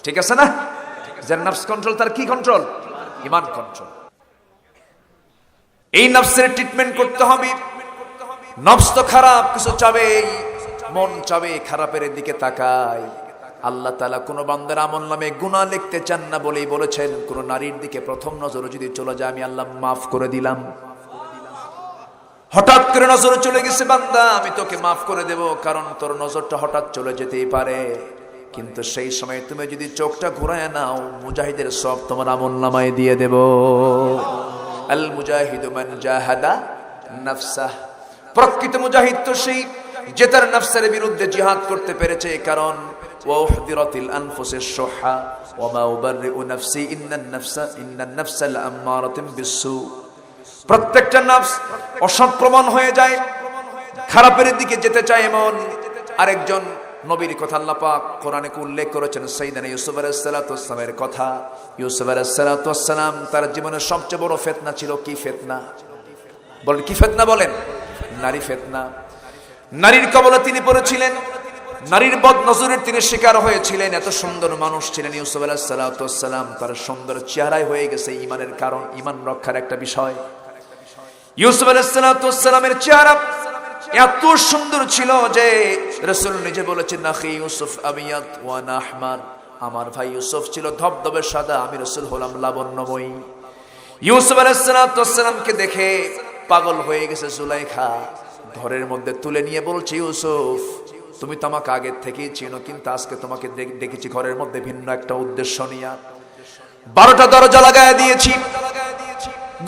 ঠিক আছে না? যার নফস কন্ট্রোল তার কি কন্ট্রোল? ঈমান কন্ট্রোল। এই নফসের ট্রিটমেন্ট করতে হবে। নফস তো খারাপ কিছু চাবে, মন চাবে, খারাপের দিকে তাকায়। আল্লাহ তাআলা কোন বান্দার আমলনামে গুনাহ লিখতে চান না বলেই বলেছেন, কোন নারীর দিকে প্রথম নজরে যদি চলে যায় আমি আল্লাহ মাফ করে দিলাম। হঠাৎ করে নজর চলে গেছে, বান্দা আমি তোকে মাফ করে দেব, কারণ তোর নজরটা হঠাৎ চলে যেতেই পারে। কিন্তু সেই সময় তুমি যদি চোখটা ঘুরায় নাও, মুজাহিদের সব তোমার আমলনামায় দিয়ে দেব। আল মুজাহিদু মান জাহাদা নাফসাহ। প্রকৃত মুজাহিদ তো সেই যে তার নফসের বিরুদ্ধে জিহাদ করতে পেরেছে। কারণ ওয়াহদিরাতিল আনফুসিশ শুহা ওয়া মা উবাররিউ নাফসি ইন্নান নাফসা লাআম্মারাতুম বিসসু। প্রত্যেকটা নফস অসৎ প্রমাণ হয়ে যায়, খারাপের দিকে যেতে চায় এমন। আরেকজন নবীর কথা আল্লাহ পাক কোরআনে উল্লেখ করেছেন, সাইয়েদনা ইউসুফ আলাইহিস সালাতু ওয়াস সালামের কথা। ইউসুফ আলাইহিস সালাতু ওয়াস সালাম তার জীবনের সবচেয়ে বড় ফিতনা ছিল কি ফিতনা? বলেন কি ফিতনা? বলেন। নারী ফিতনা। নারীর কবলে তিনি পড়েছিলেন, নারীর বদনজরের তিনি শিকার হয়েছিলেন। এত সুন্দর মানুষ ছিলেন ইউসুফ আলাইহিস সালাতু ওয়াস সালাম, তার সুন্দর চেহারায় হয়ে গেছে ঈমানের কারণ, ঈমান রক্ষার একটা বিষয়। ইউসুফ আলাইহিস সালাতু ওয়াস সালামের চেহারা এত সুন্দর ছিল যে রাসূল নিজে বলেছেন, নাখি ইউসুফ আবিয়াত ওয়া আনা আহমার। আমার ভাই ইউসুফ ছিল ধবধবে সাদা, আমি রাসূল হলাম লাবণ্যময়ী। ইউসুফ আলাইহিস সালাতু ওয়াস সালামকে দেখে পাগল হয়ে গেছে জুলাইখা। ঘরের মধ্যে তুলে নিয়ে বলছে, ইউসুফ তুমি তো আমাকে আগে থেকেই চিনো, কিন্তু আজকে তোমাকে দেখেছি ঘরের মধ্যে ভিন্ন একটা উদ্দেশ্য নিয়ে। 12টা দরজা লাগায় দিয়েছি।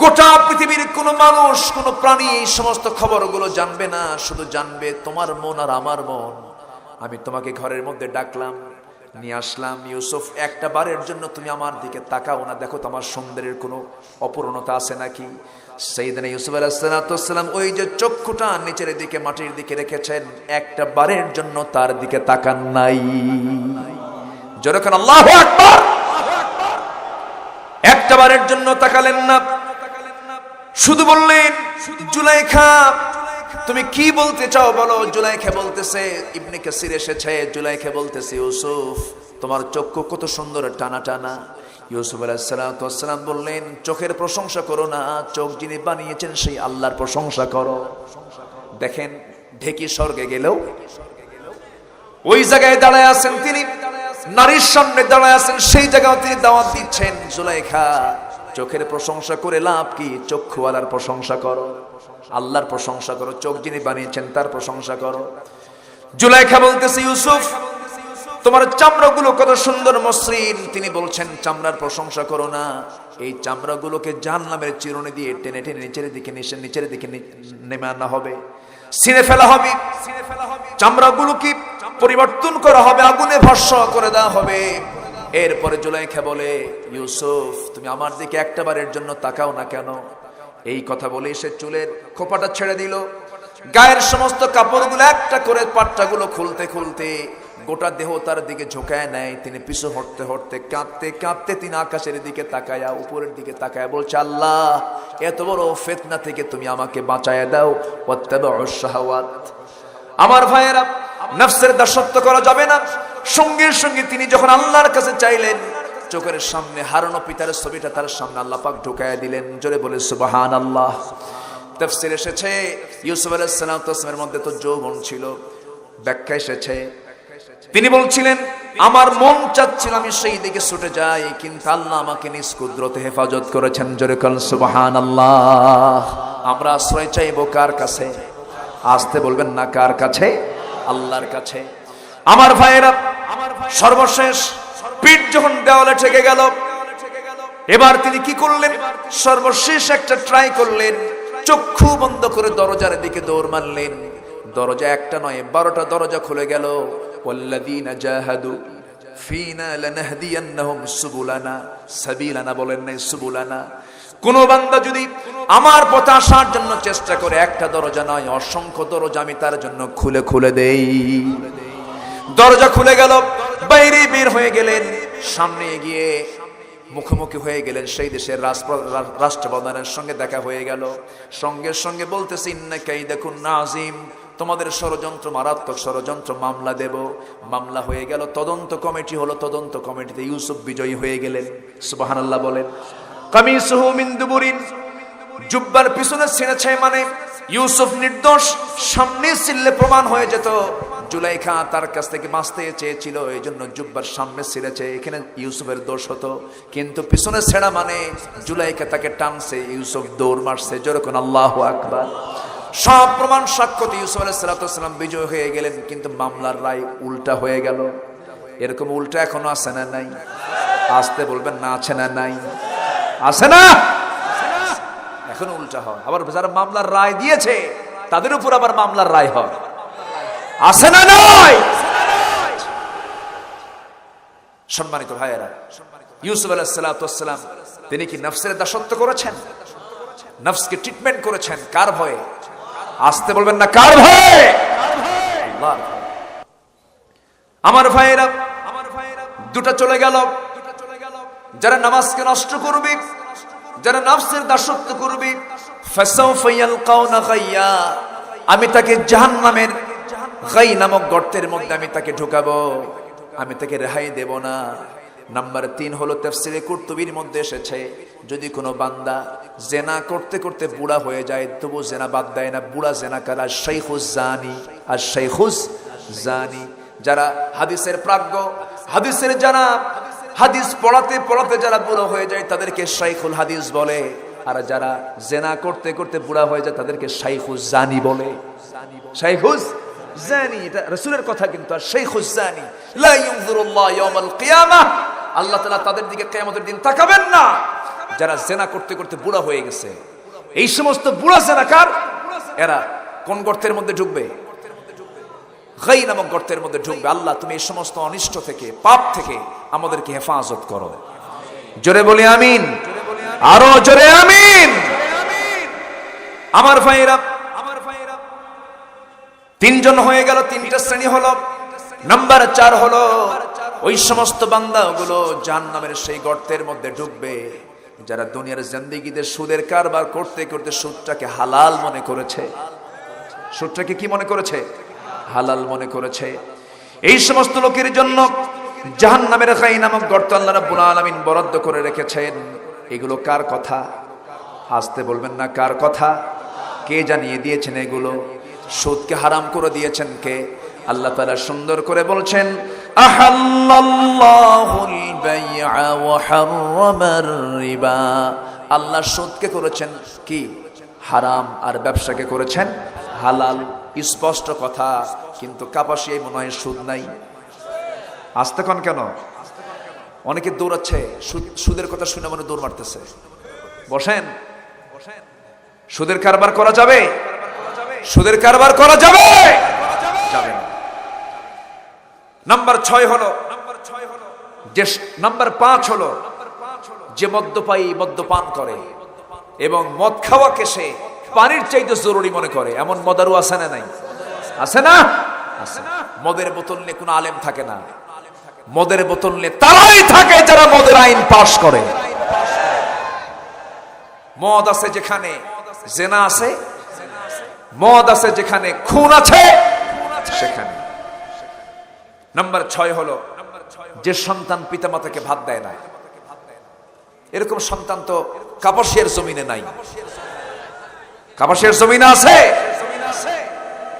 গোটা পৃথিবীর কোন মানুষ, কোন প্রাণী এই সমস্ত খবরগুলো জানবে না, শুধু জানবে তোমার মন আর আমার মন। আমি তোমাকে ঘরের মধ্যে ডাকলাম, নিয়ে আসলাম। ইউসুফ একটা বারের জন্য তুমি আমার দিকে তাকাও না, দেখো তোমার সৌন্দর্যের কোনো অপূর্ণতা আছে নাকি। সাইয়েদনা ইউসুফ আলাইহিস সালাতু ওয়াস সালাম ওই যে চক্ষুটা নিচের দিকে মাটির দিকে রেখেছেন, একটা বারের জন্য তার দিকে তাকান নাই। যেরকম আল্লাহু আকবার, একটা বারের জন্য তাকালেন না। শুধু বললেন, জুলাইখা তুমি কি বলতে চাও বলো। জুলাইখা বলতেছে, ইবনে কাসির এসেছে, জুলাইখা বলতেছে, ইউসুফ তোমার চক্ষু কত সুন্দর টানা টানা। ইউসুফ আলাইহিস সালাতু ওয়াস সালাম বললেন, চোখের প্রশংসা করো না, চোখ যিনি বানিয়েছেন সেই আল্লাহর প্রশংসা করো। দেখেন ঢেকি স্বর্গে গেলেও ওই জায়গায় দাঁড়ায় আছেন তিনি, নারীর সামনে দাঁড়ায় আছেন, সেই জায়গায় তিনি দাওয়াত দিচ্ছেন, জুলাইখা চোখের প্রশংসা করে লাভ কি? চক্ষুওয়ালার প্রশংসা করো, আল্লাহর প্রশংসা করো, চোখ যিনি বানিয়েছেন তার প্রশংসা করো। জুলাইখা বলতেছে, ইউসুফ তোমার চামড়াগুলো কত সুন্দর মসৃণ। তিনি বলছেন, চামড়ার প্রশংসা করো না, এই চামড়াগুলোকে জাহান্নামের চিরুনি দিয়ে টেনে টেনে নিচের দিকে নেমে আনা হবে, ছিঁড়ে ফেলা হবে। চামড়াগুলোকে পরিবর্তন করা হবে, আগুনে ভস্ম করে দেওয়া হবে। এরপরে জুলাইখা বলে, ইউসুফ তুমি আমার দিকে একটা বারের জন্য তাকাও না কেন? এই কথা বলে সে চুলের খোপাটা ছেড়ে দিল, গায়ের সমস্ত কাপড়গুলো একটা করে পাট্টাগুলো খুলতে খুলতে গোটা দেহ তার দিকে ঝোঁকায় নেয়। তিনি পিছু হটতে হটতে কাঁপতে কাঁপতে তিনি আকাশের দিকে তাকায়া, উপরের দিকে তাকায়া বলছে, আল্লাহ এত বড় ফিতনা থেকে তুমি আমাকে বাঁচায়া দাও। ওয়াত্তাবাউশ শাহাওয়াত। আমার ভাইয়েরা, নফসের দাসত্ব করা যাবে না। সঙ্গে সঙ্গে তিনি যখন আল্লাহর কাছে চাইলেন, চোখের সামনে হারানো পিতার ছবিটা তার সামনে আল্লাহ পাক ঢুকায়া দিলেন। জোরে বলে সুবহানাল্লাহ। তাফসীর এসেছে, ইউসুফ আলাইহিস সালাতু ওয়াস সালামের মধ্যে তো যৌবন ছিল। ব্যাখ্যা এসেছে, তিনি বলছিলেন, আমার মন চাচ্ছিল আমি সেই দিকে ছুটে যাই, কিন্তু আল্লাহ আমাকে নিজ কুদরতে হেফাজত করেছেন। জোরে বলেন সুবহানাল্লাহ। আমরা আশ্রয় চাইবো কার কাছে? আসতে বলবেন না, কার কাছে? আল্লাহর কাছে। আমার ভাইয়েরা, সর্বশেষ পিঠ যখন দেওয়ালে ঠেকে গেল, এবার তিনি কি করলেন? সর্বশেষ একটা ট্রাই করলেন, চক্ষু বন্ধ করে দরজার দিকে দৌড় মারলেন। দরজা একটা নয় 12টা দরজা খুলে গেল। ওয়াল্লাযীনা জাহাদু ফিনা লানাহদিয়ান্নাহুম সুবুলানা, সাবিলানা বলেন নাই, সুবুলানা। কোন বান্দা যদি আমার পথে আসার জন্য চেষ্টা করে, একটা দরজা নয় অসংখ্য দরজা আমি তার জন্য খুলে খুলে দেই। দরজা খুলে গেল, বাইরে বের হয়ে গেলেন, সামনে গিয়ে মুখোমুখি হয়ে গেলেন সেই দেশের রাষ্ট্রপ্রধানের সঙ্গে দেখা হয়ে গেল। সঙ্গে সঙ্গে বলতেছে ইন্না কাইদাকুন্না আযীম, তোমাদের ষড়যন্ত্র মারাত্মক ষড়যন্ত্র, মামলা দেব। মামলা হয়ে গেল, তদন্ত কমিটি হলো, তদন্ত কমিটিতে ইউসুফ বিজয়ী হয়ে গেলেন। সুবহানাল্লাহ বলেন। কামিসুহু মিন দুবুরিন, জুব্বার পিছনে ছিঁড়েছে মানে ইউসুফ নির্দোষ, সামনে ছিঁড়লে প্রমাণ হয়ে যেত। জুলাইখা তার কাছ থেকে বাঁচতে চেয়েছিল, এই জন্য জুব্বার সামনে ছিঁড়েছে, এখানে ইউসুফের দোষ হতো। কিন্তু পিছনে ছেঁড়া মানে জুলাইখা তাকে টানছে, ইউসুফ দৌড় মারছে। যেরকম আল্লাহু আকবার। সব প্রমাণ সাক্ষ্যতে ইউসুফ আলাইহিস সালাম বিজয় হয়ে গেলেন। কিন্তু মামলার রায় উল্টা হয়ে গেল। এরকম উল্টা এখনো আছে না নাই? আসতে বলবেন না, আছে না নাই? আছে না? এখন উল্টা হয়। আবার যারা মামলার রায় দিয়েছে তাদের উপর আবার মামলার রায় হয়। আছে না নাই? সম্মানিত ভাইয়েরা, ইউসুফ আলাইহিস সালাম তিনি কি নফসের দাসত্ব করেছেন? নফসকে ট্রিটমেন্ট করেছেন কার ভয়ে? আসতে বলবেন না, কার ভয়ে? আল্লাহর ভয়ে। আমার ভাইয়েরা, দুটা চলে গেল। যারা নামাজকে নষ্ট করবে, যারা নফসের দাসত্ব করবে, ফাসাউফা ইয়ালকাউনা গাইয়া, আমি তাকে জাহান্নামের গাই নামক গর্তের মধ্যে আমি তাকে ঢোকাবো, আমি তাকে রেহাই দেব না। নাম্বার 3 হলো তাফসীরে কুরতুবীর মধ্যে এসেছে, যদি কোনো বান্দা জেনা করতে করতে বুড়া হয়ে যায় তবু জেনা বাদ দেয় না, বুড়া জেনাকার আর শাইখুজ জানি, আর শাইখুজ জানি। যারা হাদিসের প্রাজ্ঞ, হাদিসের যারা হাদিস পড়াতে পড়াতে যারা বুড়ো হয়ে যায় তাদেরকে শাইখুল হাদিস বলে, আর যারা জেনা করতে করতে বুড়া হয়ে যায় তাদেরকে শাইখুজ জানি বলে। শাইখুজ জানি, এটা রাসূলের কথা। কিন্তু আর শাইখুজ জানি লা ইয়ানজুরুল্লাহ ইয়াউমাল কিয়ামাহ, আল্লাহ তাআলা তাদের দিকে কিয়ামতের দিন তাকাবেন না যারা জেনা করতে করতে বুড়া হয়ে গেছে। এই সমস্ত বুড়া জেনাকার এরা কোন গর্তের মধ্যে ঢুকবে? গাই নামক গর্তের মধ্যে ঢুকবে। আল্লাহ তুমি এই সমস্ত অনিষ্ট থেকে, পাপ থেকে আমাদেরকে হেফাজত করো। জোরে বলি আমিন, আরো জোরে আমিন। আমার ভাইরা, 3 জন হয়ে গেল, 3টা শ্রেণী হলো। নাম্বার 4 হলো ওই সমস্ত বান্দাগুলো জাহান্নামের সেই গর্তের মধ্যে ঢুকবে যারা দুনিয়ার জিন্দেগিতে সুদের কারবার করতে করতে সুদটাকে হালাল মনে করেছে। সুদটাকে কি মনে করেছে? হালাল মনে করেছে। এই সমস্ত লোকের জন্য জাহান্নামের গাই নামক গর্ত আল্লাহ রাব্বুল আলামিন বরাদ্দ করে রেখেছেন। এগুলো কার কথা? আসতে বলবেন না, কার কথা? কে জানিয়ে দিয়েছেন এগুলো? সুদকে হারাম করে দিয়েছেন কে? আল্লাহ তাআলা সুন্দর করে বলছেন, আহাল্লাল্লাহুল বাই'a ওয়া হাররামার রিবা। আল্লাহ সুদকে করেছেন কি? হারাম, আর ব্যবসাকে করেছেন হালাল। স্পষ্ট কথা। কিন্তু কাপাসিয়ায় মনে হয় সুদ নাই। আসতে কোন কেন? অনেকে দৌড়াচ্ছে, সুদের কথা শুনে মনে দৌড় মারতেছে। বসেন, সুদের কারবার করা যাবে? সুদের কারবার করা যাবে? যাবে না। নাম্বার 6 হলো যে, নাম্বার 5 হলো যে মদ্যপায়ী মদ্যপান করে এবং মদ খাওয়াকে সে পানির চাইতে জরুরি মনে করে। এমন মদারু আছে না নাই? আছে না? আছে। মদের বোতল নিয়ে কোনো আলেম থাকে না। মদের বোতল নিয়ে তারাই থাকে যারা মদের আইন পাশ করে। মদ আছে যেখানে জেনা আছে, মদ আছে যেখানে খুন আছে সেখানে। নাম্বার 6 হলো যে সন্তান পিতামাতাকে ভাত দেয় না। এরকম সন্তান তো কাপাসিয়ার জমিনে নাই। কাপাসিয়ার জমিনে আছে,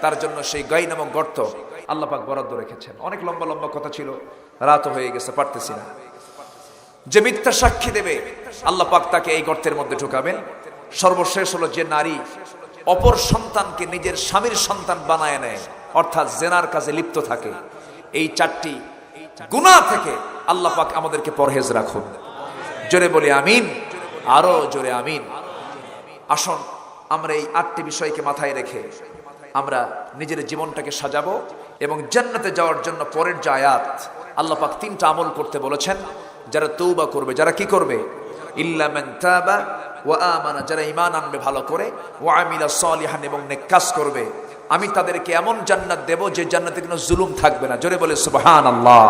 তার জন্য সেই গাই নামক গর্ত আল্লাহ পাক বরাদ্দ রেখেছেন। অনেক লম্বা লম্বা কথা ছিল, রাত হয়ে গেছে, পারতেছি না। যে মিথ্যা সাক্ষী দেবে আল্লাহ পাক তাকে এই গর্তের মধ্যে ঢুকাবেন। সর্বশেষ হলো যে নারী অপর সন্তানকে নিজের স্বামীর সন্তান বানায় নেয়, অর্থাৎ জেনার কাজে লিপ্ত থাকে। এই 4টি গুনাহ থেকে আল্লাহ পাক আমাদেরকে পরহেজ রাখুন। জোরে বলি আমিন, আরো জোরে আমিন। আসুন আমরা এই 8টি বিষয়কে মাথায় রেখে আমরা নিজের জীবনটাকে সাজাবো এবং জান্নাতে যাওয়ার জন্য পরের যে আয়াত আল্লাহ পাক 3টা আমল করতে বলেছেন। যারা তৌবা করবে, যারা কি করবে? ইল্লা মান তাবা ওয়া আমানা, যারা ঈমান আনবে ভালো করে, ওয়া আমিলা সলিহান, এবং নেক কাজ করবে, আমি তাদেরকে এমন জান্নাত দেব যে জান্নাতে কোনো জুলুম থাকবে না। জোরে বলে সুবহানাল্লাহ।